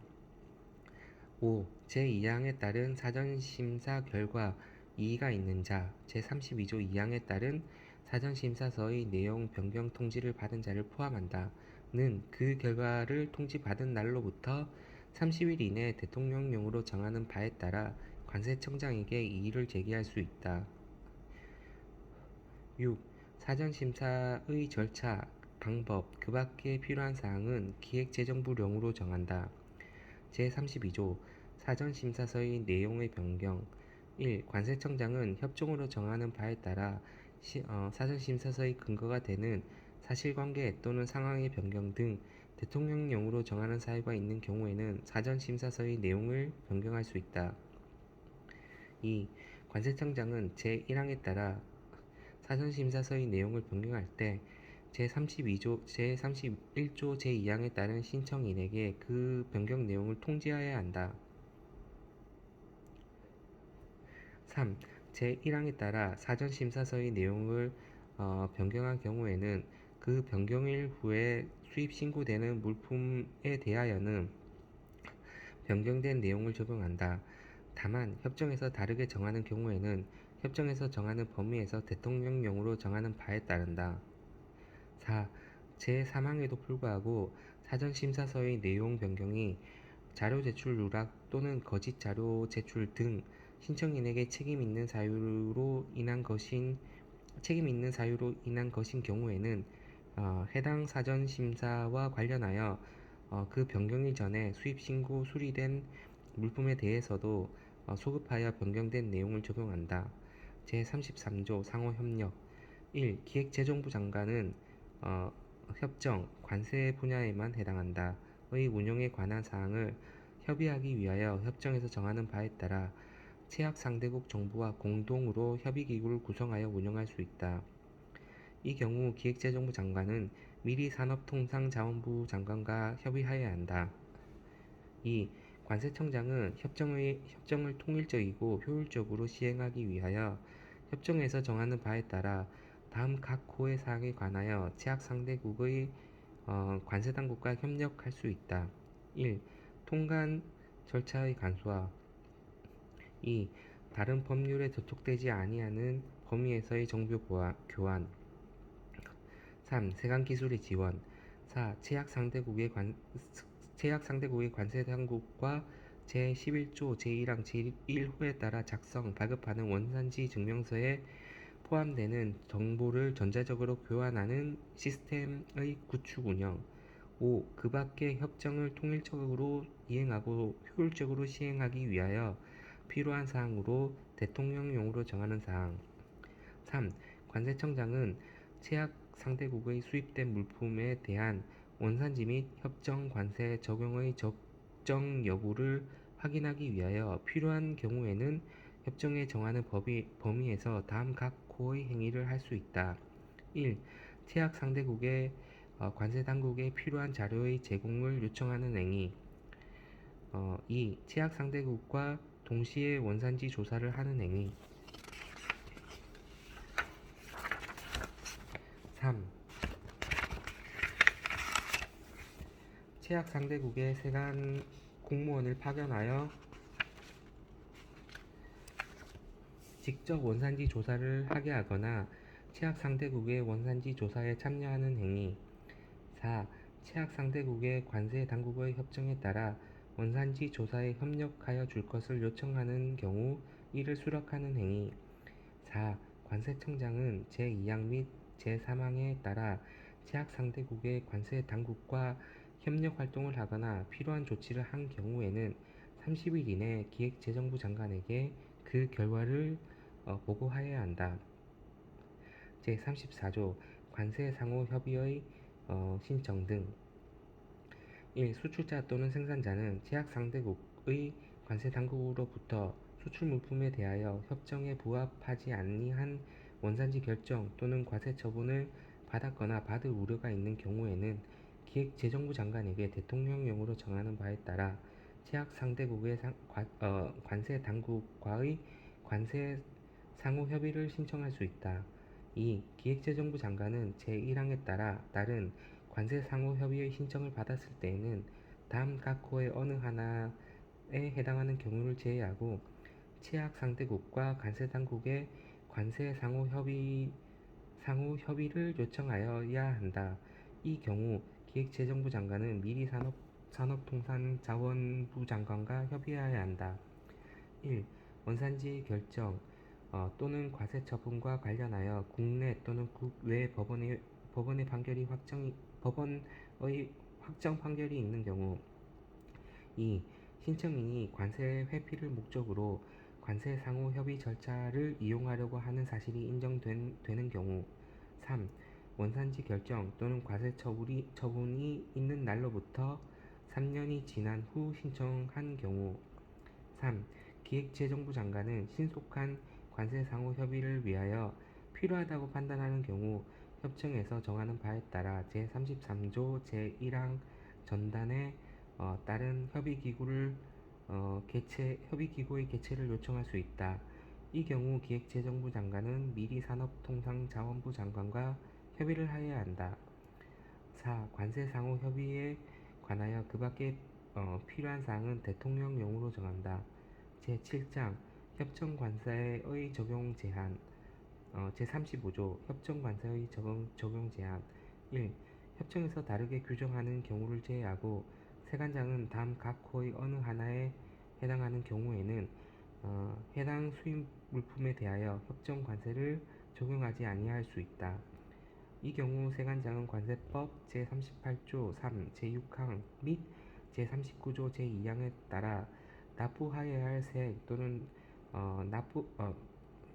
5. 제2항에 따른 사전심사 결과 이의가 있는 자, 제32조 2항에 따른 사전심사서의 내용 변경 통지를 받은 자를 포함한다. 는 그 결과를 통지받은 날로부터 30일 이내 대통령령으로 정하는 바에 따라 관세청장에게 이의를 제기할 수 있다. 6. 사전심사의 절차, 방법, 그 밖에 필요한 사항은 기획재정부령으로 정한다. 제32조 사전심사서의 내용의 변경 1. 관세청장은 협정으로 정하는 바에 따라 사전심사서의 근거가 되는 사실관계 또는 상황의 변경 등 대통령령으로 정하는 사유가 있는 경우에는 사전심사서의 내용을 변경할 수 있다. 2. 관세청장은 제1항에 따라 사전심사서의 내용을 변경할 때 제31조 제2항에 따른 신청인에게 그 변경 내용을 통지하여야 한다. 3. 제1항에 따라 사전심사서의 내용을 변경한 경우에는 그 변경일 후에 수입 신고되는 물품에 대하여는 변경된 내용을 적용한다. 다만 협정에서 다르게 정하는 경우에는 협정에서 정하는 범위에서 대통령령으로 정하는 바에 따른다. 4. 제3항에도 불구하고 사전심사서의 내용 변경이 자료 제출 누락 또는 거짓 자료 제출 등 신청인에게 책임 있는 사유로 인한 것인 경우에는 해당 사전심사와 관련하여 그 변경일 전에 수입신고 수리된 물품에 대해서도 소급하여 변경된 내용을 적용한다. 제33조 상호협력 1. 기획재정부 장관은 협정, 관세 분야에만 해당한다. 의 운용에 관한 사항을 협의하기 위하여 협정에서 정하는 바에 따라 채약 상대국 정부와 공동으로 협의기구를 구성하여 운영할 수 있다. 이 경우 기획재정부 장관은 미리 산업통상자원부 장관과 협의하여야 한다. 2. 관세청장은 협정을 통일적이고 효율적으로 시행하기 위하여 협정에서 정하는 바에 따라 다음 각 호의 사항에 관하여 제약 상대국의 관세당국과 협력할 수 있다. 1. 통관 절차의 간소화 2. 다른 법률에 저촉되지 아니하는 범위에서의 정보 교환 3. 세관기술의 지원 4. 제약 상대국의 관세당국과 제11조 제1항 제1호에 따라 작성, 발급하는 원산지 증명서에 포함되는 정보를 전자적으로 교환하는 시스템의 구축 운영 5. 그 밖의 협정을 통일적으로 이행하고 효율적으로 시행하기 위하여 필요한 사항으로 대통령령으로 정하는 사항 3. 관세청장은 제약 상대국의 수입된 물품에 대한 원산지 및 협정 관세 적용의 적정 여부를 확인하기 위하여 필요한 경우에는 협정에 정하는 범위에서 다음 각 호의 행위를 할 수 있다. 1. 제약 상대국의 관세 당국에 필요한 자료의 제공을 요청하는 행위 2. 제약 상대국과 동시에 원산지 조사를 하는 행위 3. 제약 상대국의 세관 공무원을 파견하여 직접 원산지 조사를 하게 하거나 제약 상대국의 원산지 조사에 참여하는 행위 4. 제약 상대국의 관세 당국의 협정에 따라 원산지 조사에 협력하여 줄 것을 요청하는 경우 이를 수락하는 행위 4. 관세청장은 제2항 및 제3항에 따라 제약 상대국의 관세 당국과 협력 활동을 하거나 필요한 조치를 한 경우에는 30일 이내 기획재정부 장관에게 그 결과를 보고하여야 한다. 제34조 관세 상호 협의의 신청 등 1. 수출자 또는 생산자는 제약 상대국의 관세 당국으로부터 수출 물품에 대하여 협정에 부합하지 아니한 원산지 결정 또는 과세 처분을 받았거나 받을 우려가 있는 경우에는 기획재정부 장관에게 대통령령으로 정하는 바에 따라 제약 상대국의 관세 당국과의 관세 상호 협의를 신청할 수 있다. 2. 기획재정부 장관은 제1항에 따라 다른 관세 상호 협의의 신청을 받았을 때에는 다음 각 호의 어느 하나에 해당하는 경우를 제외하고 취약 상대국과 관세 당국의 관세 상호 협의를 요청하여야 한다. 이 경우 기획재정부 장관은 미리 산업통상자원부 장관과 협의해야 한다. 1. 원산지 결정 또는 과세 처분과 관련하여 국내 또는 국외 법원의 법원의 확정 판결이 있는 경우. 2. 신청인이 관세 회피를 목적으로 관세 상호 협의 절차를 이용하려고 하는 사실이 인정되는 경우. 3. 원산지 결정 또는 과세 처분이 있는 날로부터 3년이 지난 후 신청한 경우. 3. 기획재정부 장관은 신속한 관세 상호 협의를 위하여 필요하다고 판단하는 경우 협정에서 정하는 바에 따라 제33조 제1항 전단에 따른 협의기구의 개최를 요청할 수 있다. 이 경우 기획재정부 장관은 미리 산업통상자원부 장관과 협의를 하여야 한다. 4. 관세 상호 협의에 관하여 그 밖에 필요한 사항은 대통령령으로 정한다. 제7장 협정관세의 적용 제한 제35조 협정관세의 적용 제한 1. 협정에서 다르게 규정하는 경우를 제외하고 세관장은 다음 각 호의 어느 하나에 해당하는 경우에는 해당 수입 물품에 대하여 협정 관세를 적용하지 아니할 수 있다. 이 경우 세관장은 관세법 제38조 3, 제6항 및 제39조 제2항에 따라 납부하여야 할 세액 또는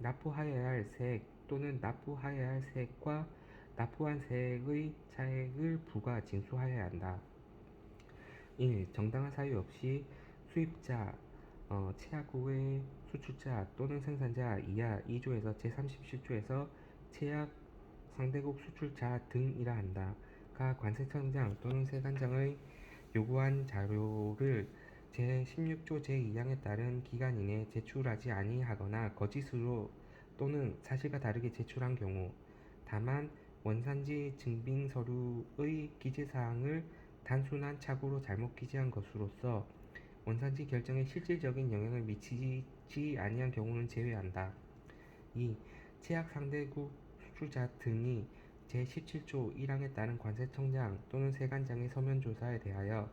납부하여야 할 세액과 납부한 세액의 차액을 부과 징수하여야 한다. 1. 정당한 사유 없이 수입자, 최악국의 수출자 또는 생산자 이하 2조에서 제37조에서 최악 상대국 수출자 등이라 한다. 가 관세청장 또는 세관장의 요구한 자료를 제16조 제2항에 따른 기간 이내에 제출하지 아니하거나 거짓으로 또는 사실과 다르게 제출한 경우. 다만 원산지 증빙 서류의 기재사항을 단순한 착오로 잘못 기재한 것으로서 원산지 결정에 실질적인 영향을 미치지 아니한 경우는 제외한다. 2. 최악 상대국 수출자 등이 제17조 1항에 따른 관세청장 또는 세관장의 서면 조사에 대하여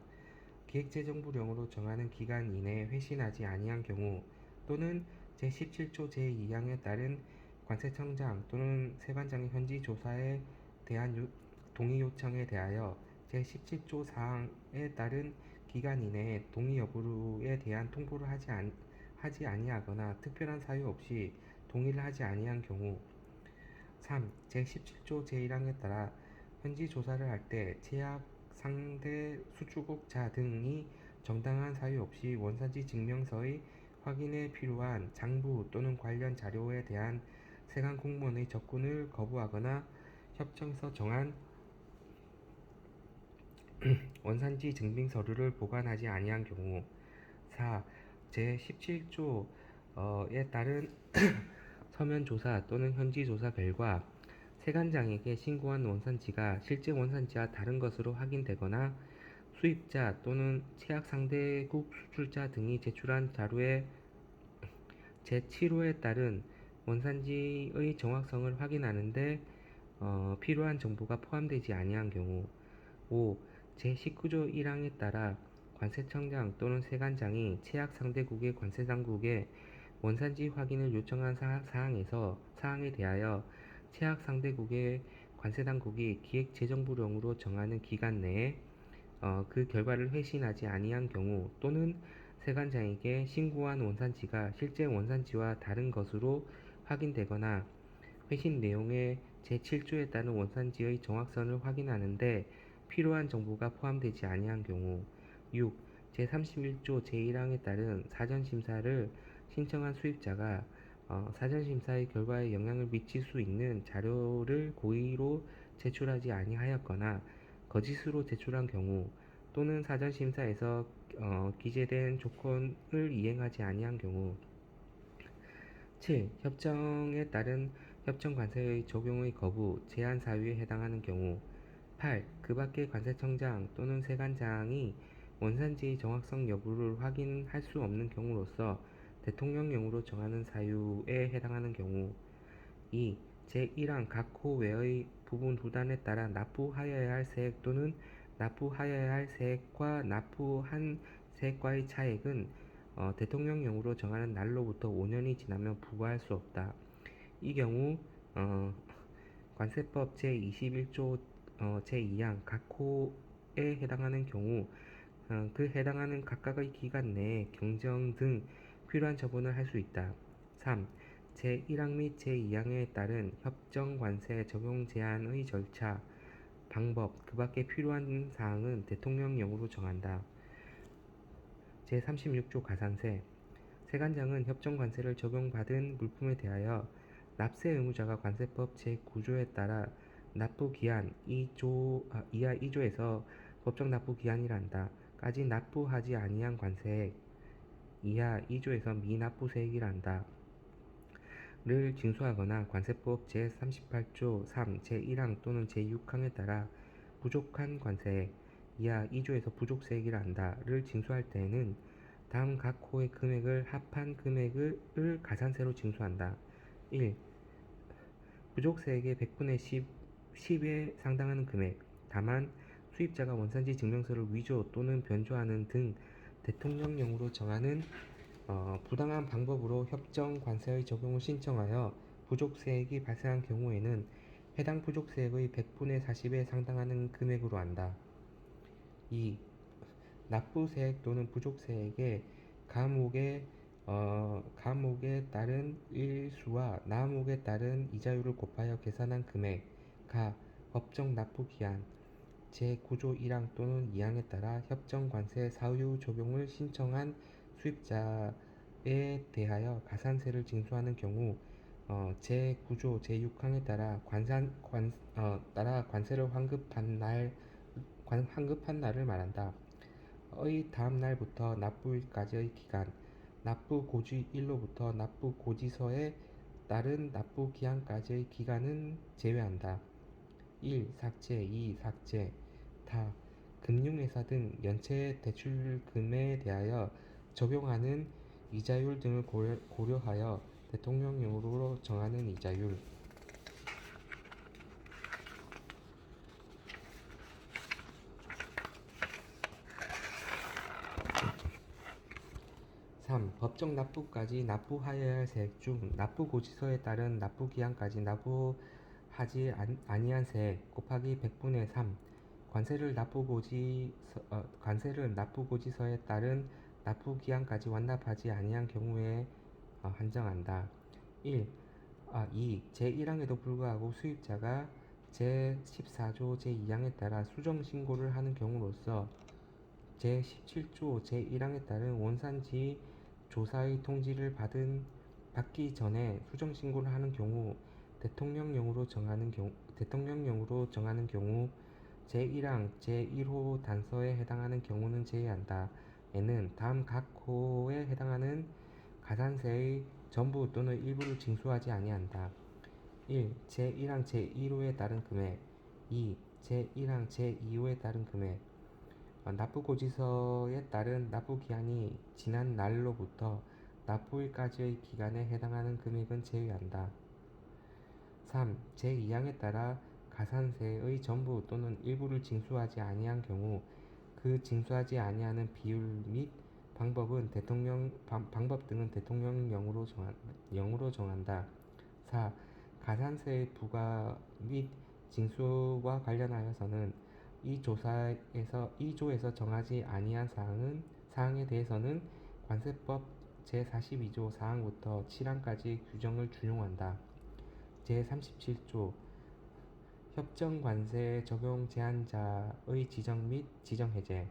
기획재정부령으로 정하는 기간 이내에 회신하지 아니한 경우 또는 제17조 제2항에 따른 관세청장 또는 세관장의 현지 조사에 대한 동의 요청에 대하여 제17조 4항에 따른 기간 이내에 동의 여부에 대한 통보를 하지 아니하거나 특별한 사유 없이 동의를 하지 아니한 경우. 3. 제17조 제1항에 따라 현지 조사를 할 때 제약 상대 수출국자 등이 정당한 사유 없이 원산지 증명서의 확인에 필요한 장부 또는 관련 자료에 대한 세관 공무원의 접근을 거부하거나 협정에서 정한 원산지 증빙 서류를 보관하지 아니한 경우. 4. 제17조에 따른 서면 조사 또는 현지 조사 결과 세관장에게 신고한 원산지가 실제 원산지와 다른 것으로 확인되거나 수입자 또는 최악 상대국 수출자 등이 제출한 자료에 제7호에 따른 원산지의 정확성을 확인하는데 필요한 정보가 포함되지 아니한 경우. 5. 제19조 1항에 따라 관세청장 또는 세관장이 최악 상대국의 관세당국에 원산지 확인을 요청한 사항에 대하여 최악 상대국의 관세당국이 기획재정부령으로 정하는 기간 내에 그 결과를 회신하지 아니한 경우 또는 세관장에게 신고한 원산지가 실제 원산지와 다른 것으로 확인되거나 회신 내용의 제7조에 따른 원산지의 정확성을 확인하는데 필요한 정보가 포함되지 아니한 경우. 6. 제31조 제1항에 따른 사전심사를 신청한 수입자가 사전심사의 결과에 영향을 미칠 수 있는 자료를 고의로 제출하지 아니하였거나 거짓으로 제출한 경우 또는 사전심사에서 기재된 조건을 이행하지 아니한 경우. 7. 협정에 따른 협정관세의 적용의 거부, 제한 사유에 해당하는 경우. 8. 그 밖의 관세청장 또는 세관장이 원산지의 정확성 여부를 확인할 수 없는 경우로서 대통령령으로 정하는 사유에 해당하는 경우. 2. 제1항 각 호 외의 부분 후단에 따라 납부하여야 할 세액 또는 납부하여야 할 세액과 납부한 세액과의 차액은 대통령령으로 정하는 날로부터 5년이 지나면 부과할 수 없다. 이 경우 관세법 제21조 제2항 각 호에 해당하는 경우 그 해당하는 각각의 기간 내에 경정 등 필요한 처분을 할 수 있다. 3. 제1항 및 제2항에 따른 협정관세 적용 제한의 절차, 방법, 그 밖에 필요한 사항은 대통령령으로 정한다. 제36조 가산세. 세관장은 협정관세를 적용받은 물품에 대하여 납세 의무자가 관세법 제9조에 따라 납부기한 이하 2조에서 법정 납부기한이란다. 까지 납부하지 아니한 관세액 이하 2조에서 미납부세액이란다. 를 징수하거나 관세법 제38조 3, 제1항 또는 제6항에 따라 부족한 관세액 이하 2조에서 부족세액이란다. 를 징수할 때에는 다음 각 호의 금액을 합한 금액을 가산세로 징수한다. 1. 부족세액의 100분의 10에 상당하는 금액. 다만 수입자가 원산지 증명서를 위조 또는 변조하는 등 대통령령으로 정하는 부당한 방법으로 협정 관세의 적용을 신청하여 부족세액이 발생한 경우에는 해당 부족세액의 100분의 40에 상당하는 금액으로 한다. 2. 납부세액 또는 부족세액의 가목에 따른 일수와 나목에 따른 이자율을 곱하여 계산한 금액 가 법정 납부기한 제9조 1항 또는 2항에 따라 협정관세 사유 적용을 신청한 수입자에 대하여 가산세를 징수하는 경우 제9조 제6항에 따라 관세를 환급한 날을 말한다. 의 다음 날부터 납부일까지의 기간, 납부고지일로부터 납부고지서에 따른 납부기한까지의 기간은 제외한다. 1. 삭제 2. 삭제 다. 금융회사 등 연체 대출금에 대하여 적용하는 이자율 등을 고려하여 대통령령으로 정하는 이자율. 3. 법정 납부까지 납부하여야 할 세액 중 납부고지서에 따른 납부기한까지 납부하지 아니한 세액 곱하기 100분의 3. 관세를 납부고지서에 따른 납부기한까지 완납하지 아니한 경우에 한정한다. 2. 제1항에도 불구하고 수입자가 제14조 제2항에 따라 수정신고를 하는 경우로서 제17조 제1항에 따른 원산지 조사의 통지를 받기 전에 수정신고를 하는 경우 대통령령으로 정하는 경우 제1항 제1호 단서에 해당하는 경우는 제외한다. 에는 다음 각 호에 해당하는 가산세의 전부 또는 일부를 징수하지 아니한다. 1. 제1항 제1호에 따른 금액 2. 제1항 제2호에 따른 금액 납부고지서에 따른 납부기한이 지난 날로부터 납부일까지의 기간에 해당하는 금액은 제외한다. 3. 제2항에 따라 가산세의 전부 또는 일부를 징수하지 아니한 경우 그 징수하지 아니하는 비율 및 방법 등은 대통령령으로 정한다. 4. 가산세의 부과 및 징수와 관련하여서는 이 조에서 정하지 아니한 사항에 대해서는 관세법 제42조 4항부터 7항까지 규정을 준용한다. 제37조 협정관세 적용 제한자의 지정 및 지정해제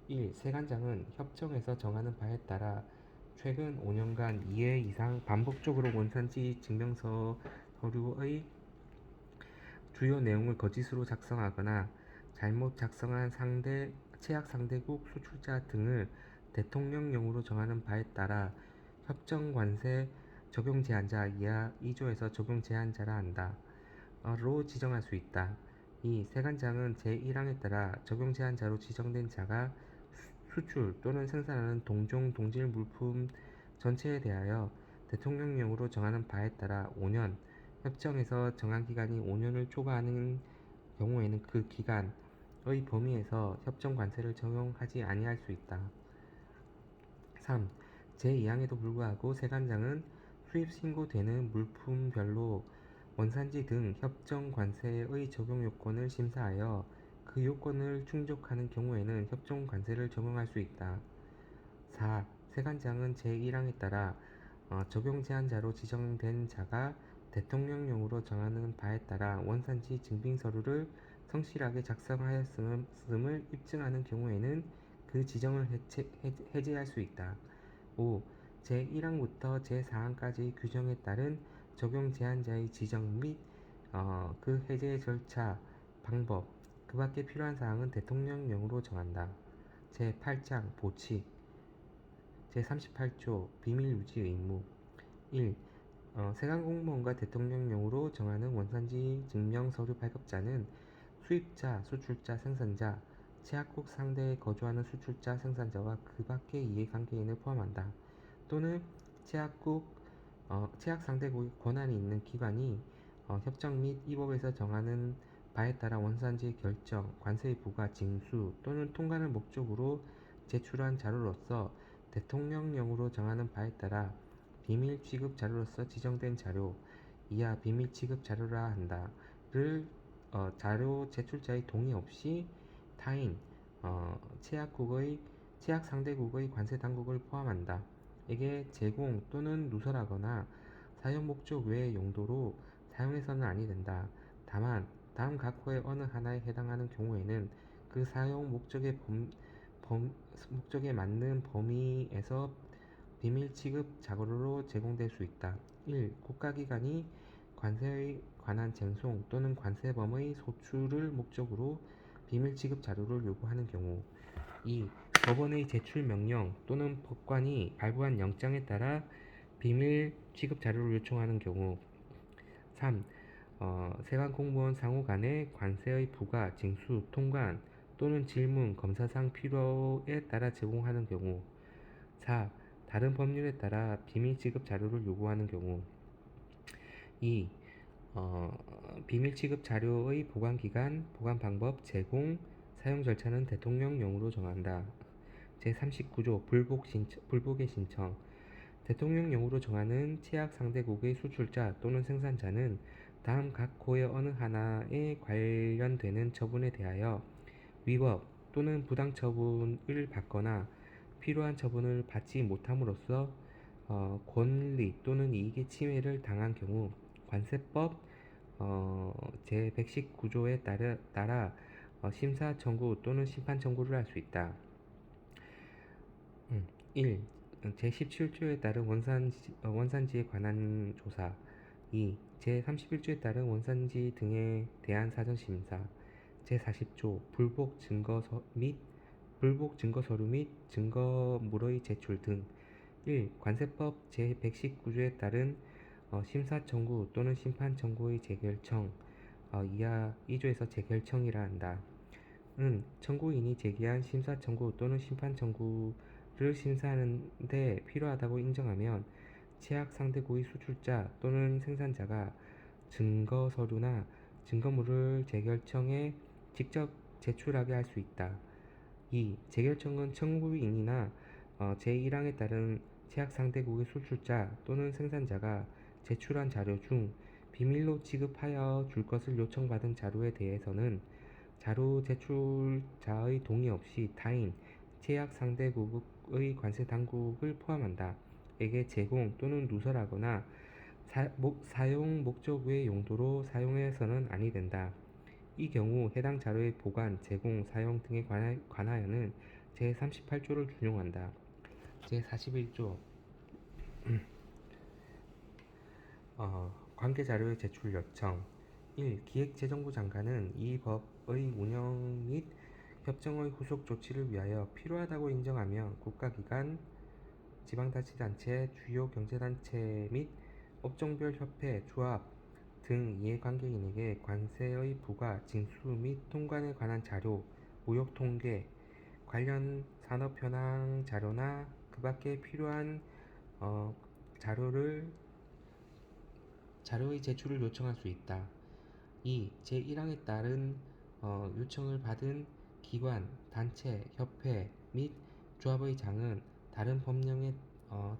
1. 세관장은 협정에서 정하는 바에 따라 최근 5년간 2회 이상 반복적으로 원산지 증명서 서류의 주요 내용을 거짓으로 작성하거나 잘못 작성한 최악 상대국 수출자 등을 대통령령으로 정하는 바에 따라 협정관세 적용 제한자 이하 2조에서 적용 제한자라 한다. 로 지정할 수 있다. 2. 세관장은 제1항에 따라 적용 제한자로 지정된 자가 수출 또는 생산하는 동종 동질 물품 전체에 대하여 대통령령으로 정하는 바에 따라 5년, 협정에서 정한 기간이 5년을 초과하는 경우에는 그 기간의 범위에서 협정 관세를 적용하지 아니할 수 있다. 3. 제2항에도 불구하고 세관장은 수입 신고되는 물품별로 원산지 등 협정 관세의 적용 요건을 심사하여 그 요건을 충족하는 경우에는 협정 관세를 적용할 수 있다. 4. 세관장은 제1항에 따라 적용 제한자로 지정된 자가 대통령령으로 정하는 바에 따라 원산지 증빙 서류를 성실하게 작성하였음을 입증하는 경우에는 그 지정을 해제할 수 있다. 5. 제1항부터 제4항까지 규정에 따른 적용 제한자의 지정 및 그 해제 절차, 방법, 그 밖에 필요한 사항은 대통령령으로 정한다. 제8장 보칙 제38조 비밀 유지 의무 1. 세관공무원과 대통령령으로 정하는 원산지 증명 서류 발급자는 수입자, 수출자, 생산자, 제약국 상대에 거주하는 수출자, 생산자와 그 밖의 이해관계인을 포함한다. 또는 제약 상대국의 권한이 있는 기관이 협정 및 이 법에서 정하는 바에 따라 원산지 결정, 관세의 부과, 징수 또는 통관을 목적으로 제출한 자료로서 대통령령으로 정하는 바에 따라 비밀 취급 자료로서 지정된 자료, 이하 비밀 취급 자료라 한다를 자료 제출자의 동의 없이 타인, 제약 상대국의 관세 당국을 포함한다. 에게 제공 또는 누설하거나 사용 목적 외의 용도로 사용해서는 아니 된다. 다만 다음 각호의 어느 하나에 해당하는 경우에는 그 사용 목적에 맞는 범위에서 비밀 취급 자료로 제공될 수 있다. 1. 국가기관이 관세에 관한 쟁송 또는 관세범의 소출을 목적으로 비밀 취급 자료를 요구하는 경우. 2. 법원의 제출 명령 또는 법관이 발부한 영장에 따라 비밀 취급 자료를 요청하는 경우. 3. 세관 공무원 상호 간의 관세의 부과, 징수, 통관 또는 질문, 검사상 필요에 따라 제공하는 경우. 4. 다른 법률에 따라 비밀 취급 자료를 요구하는 경우. 2. 비밀 취급 자료의 보관 기간, 보관 방법, 제공, 사용 절차는 대통령령으로 정한다. 제39조 불복의 신청 대통령령으로 정하는 제약 상대국의 수출자 또는 생산자는 다음 각 호의 어느 하나에 관련되는 처분에 대하여 위법 또는 부당 처분을 받거나 필요한 처분을 받지 못함으로써 권리 또는 이익의 침해를 당한 경우 관세법 제119조에 따라 심사 청구 또는 심판 청구를 할 수 있다. 1. 제17조에 따른 원산지에 관한 조사 2. 제31조에 따른 원산지 등에 대한 사전심사 제40조 불복 증거서류 및 증거물의 제출 등 1. 관세법 제119조에 따른 심사 청구 또는 심판 청구의 재결청 이하 2조에서 재결청이라 한다. 청구인이 제기한 심사 청구 또는 심판 청구를 심사하는 데 필요하다고 인정하면 제약 상대국의 수출자 또는 생산자가 증거 서류나 증거물을 재결청에 직접 제출하게 할 수 있다. 2. 재결청은 청구인이나 제1항에 따른 제약 상대국의 수출자 또는 생산자가 제출한 자료 중 비밀로 취급하여 줄 것을 요청받은 자료에 대해서는 자료 제출자의 동의 없이 타인, 제약 상대국의 관세 당국을 포함한다. 에게 제공 또는 누설하거나 사용 목적 외의 용도로 사용해서는 아니 된다. 이 경우 해당 자료의 보관, 제공, 사용 등에 관하여는 제38조를 준용한다. 제41조 관계자료의 제출 요청 1. 기획재정부 장관은 이 법의 운영 및 협정의 후속 조치를 위하여 필요하다고 인정하며 국가기관, 지방자치단체, 주요 경제단체 및 업종별 협회, 조합 등 이해관계인에게 관세의 부과, 징수 및 통관에 관한 자료, 무역통계, 관련 산업 현황 자료나 그 밖에 필요한 어, 자료의 제출을 요청할 수 있다. 2. 제1항에 따른 요청을 받은 기관, 단체, 협회 및 조합의 장은 다른 법령에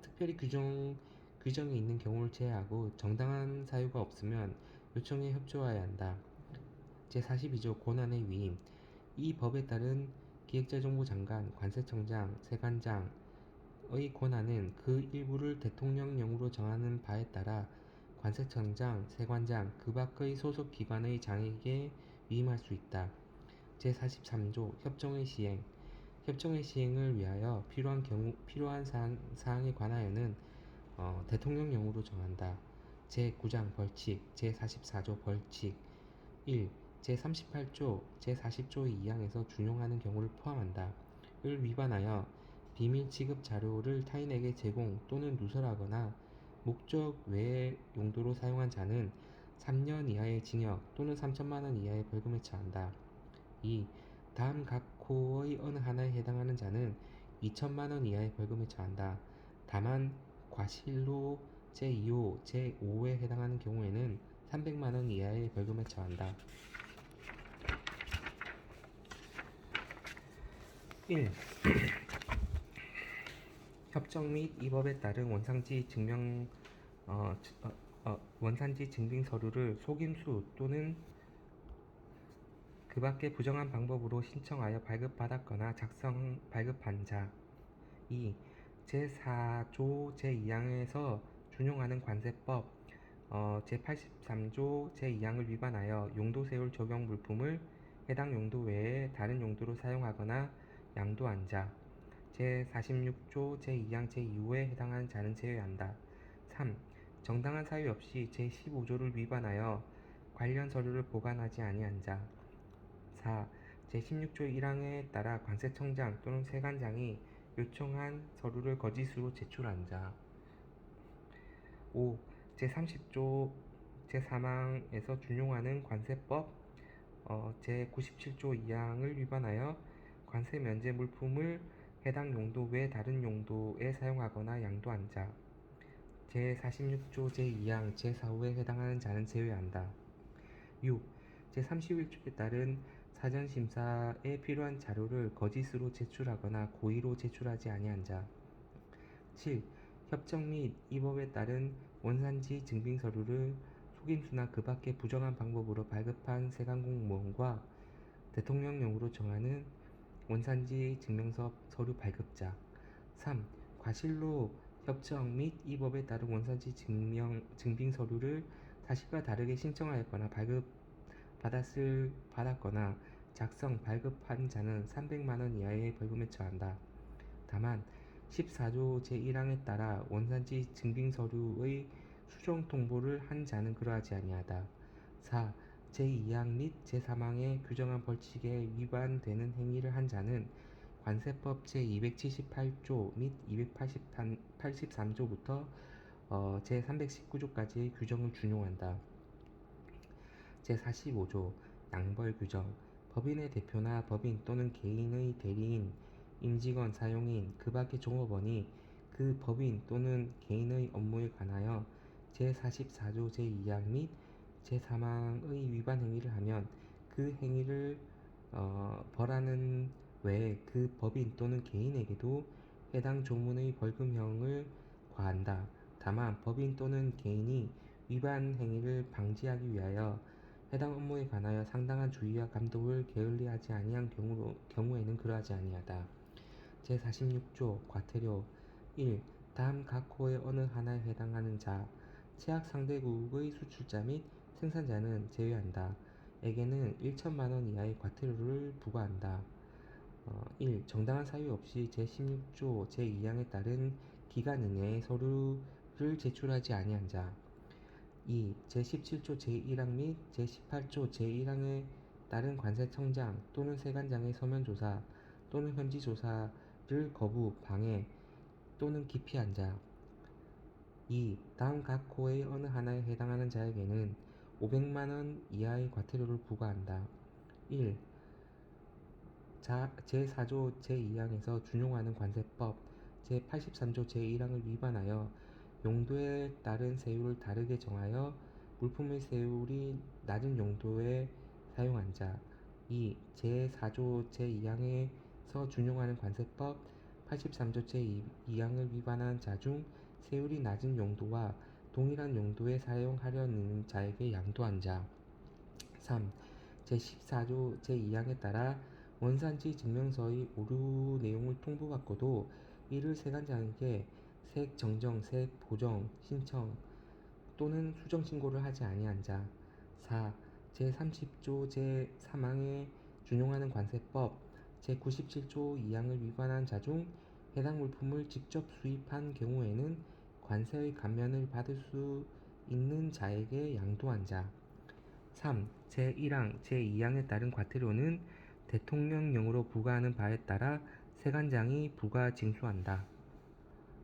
특별히 규정이 있는 경우를 제외하고 정당한 사유가 없으면 요청에 협조해야 한다. 제42조 권한의 위임. 이 법에 따른 기획재정부장관, 관세청장, 세관장의 권한은 그 일부를 대통령령으로 정하는 바에 따라 관세청장, 세관장, 그 밖의 소속 기관의 장에게 위임할 수 있다. 제43조 협정의 시행. 협정의 시행을 위하여 필요한 사항에 관하여는 대통령령으로 정한다. 제9장 벌칙. 제44조 벌칙. 1. 제38조, 제40조의 2항에서 준용하는 경우를 포함한다. 을 위반하여 비밀 취급 자료를 타인에게 제공 또는 누설하거나 목적 외의 용도로 사용한 자는 3년 이하의 징역 또는 3천만 원 이하의 벌금에 처한다. 2. 다음 각 호의 어느 하나에 해당하는 자는 2천만 원 이하의 벌금에 처한다. 다만 과실로 제2호, 제5호에 해당하는 경우에는 300만 원 이하의 벌금에 처한다. 1. 협정 및 이 법에 따른 원산지 증빙 서류를 속임수 또는 그 밖의 부정한 방법으로 신청하여 발급받았거나 발급한 자. 2. 제4조 제2항에서 준용하는 관세법 제83조 제2항을 위반하여 용도세율 적용 물품을 해당 용도 외에 다른 용도로 사용하거나 양도한 자. 제46조 제2항 제2호에 해당하는 자는 제외한다. 3. 정당한 사유 없이 제15조를 위반하여 관련 서류를 보관하지 아니한 자. 4. 제16조 1항에 따라 관세청장 또는 세관장이 요청한 서류를 거짓으로 제출한 자. 5. 제30조 제3항에서 준용하는 관세법 제97조 2항을 위반하여 관세 면제 물품을 해당 용도 외 다른 용도에 사용하거나 양도한 자. 제46조 제2항 제4호에 해당하는 자는 제외한다. 6. 제31조에 따른 사전심사에 필요한 자료를 거짓으로 제출하거나 고의로 제출하지 아니한 자. 7. 협정 및 이 법에 따른 원산지 증빙 서류를 속임수나 그 밖의 부정한 방법으로 발급한 세관공무원과 대통령령으로 정하는 원산지 증명서 서류 발급자. 3. 과실로 협정 및 이 법에 따른 원산지 증빙 서류를 사실과 다르게 신청하였거나 받았거나 작성, 발급한 자는 300만 원 이하의 벌금에 처한다. 다만 14조 제1항에 따라 원산지 증빙 서류의 수정 통보를 한 자는 그러하지 아니하다. 4. 제2항 및 제3항에 규정한 벌칙에 위반되는 행위를 한 자는 관세법 제278조 및 283조부터 제319조까지의 규정을 준용한다. 제45조 양벌 규정. 법인의 대표나 법인 또는 개인의 대리인, 임직원, 사용인, 그 밖의 종업원이 그 법인 또는 개인의 업무에 관하여 제44조 제2항 및 제3항의 위반 행위를 하면 그 행위를 벌하는 외에 그 법인 또는 개인에게도 해당 조문의 벌금형을 과한다. 다만 법인 또는 개인이 위반 행위를 방지하기 위하여 해당 업무에 관하여 상당한 주의와 감독을 게을리하지 아니한 경우에는 그러하지 아니하다. 제46조 과태료. 1. 다음 각 호의 어느 하나에 해당하는 자, 제약 상대국의 수출자 및 생산자는 제외한다. 에게는 1천만 원 이하의 과태료를 부과한다. 1. 정당한 사유 없이 제16조 제2항에 따른 기간 이내에 서류를 제출하지 아니한 자. 2. 제17조 제1항 및 제18조 제1항에 따른 관세청장 또는 세관장의 서면조사 또는 현지조사를 거부, 방해 또는 기피한 자. 2. 다음 각 호의 어느 하나에 해당하는 자에게는 500만 원 이하의 과태료를 부과한다. 1. 제4조 제2항에서 준용하는 관세법 제83조 제1항을 위반하여 용도에 따른 세율을 다르게 정하여 물품의 세율이 낮은 용도에 사용한 자. 2. 제4조 제2항에서 준용하는 관세법 83조 제2항을 위반한 자 중 세율이 낮은 용도와 동일한 용도에 사용하려는 자에게 양도한 자. 3. 제14조 제2항에 따라 원산지 증명서의 오류 내용을 통보받고도 이를 세관장에게 세액 정정, 세액 보정 신청 또는 수정 신고를 하지 아니한 자. 4. 제30조 제3항에 준용하는 관세법 제97조 2항을 위반한 자 중 해당 물품을 직접 수입한 경우에는 관세의 감면을 받을 수 있는 자에게 양도한 자. 3. 제1항, 제2항에 따른 과태료는 대통령령으로 부과하는 바에 따라 세관장이 부과 징수한다.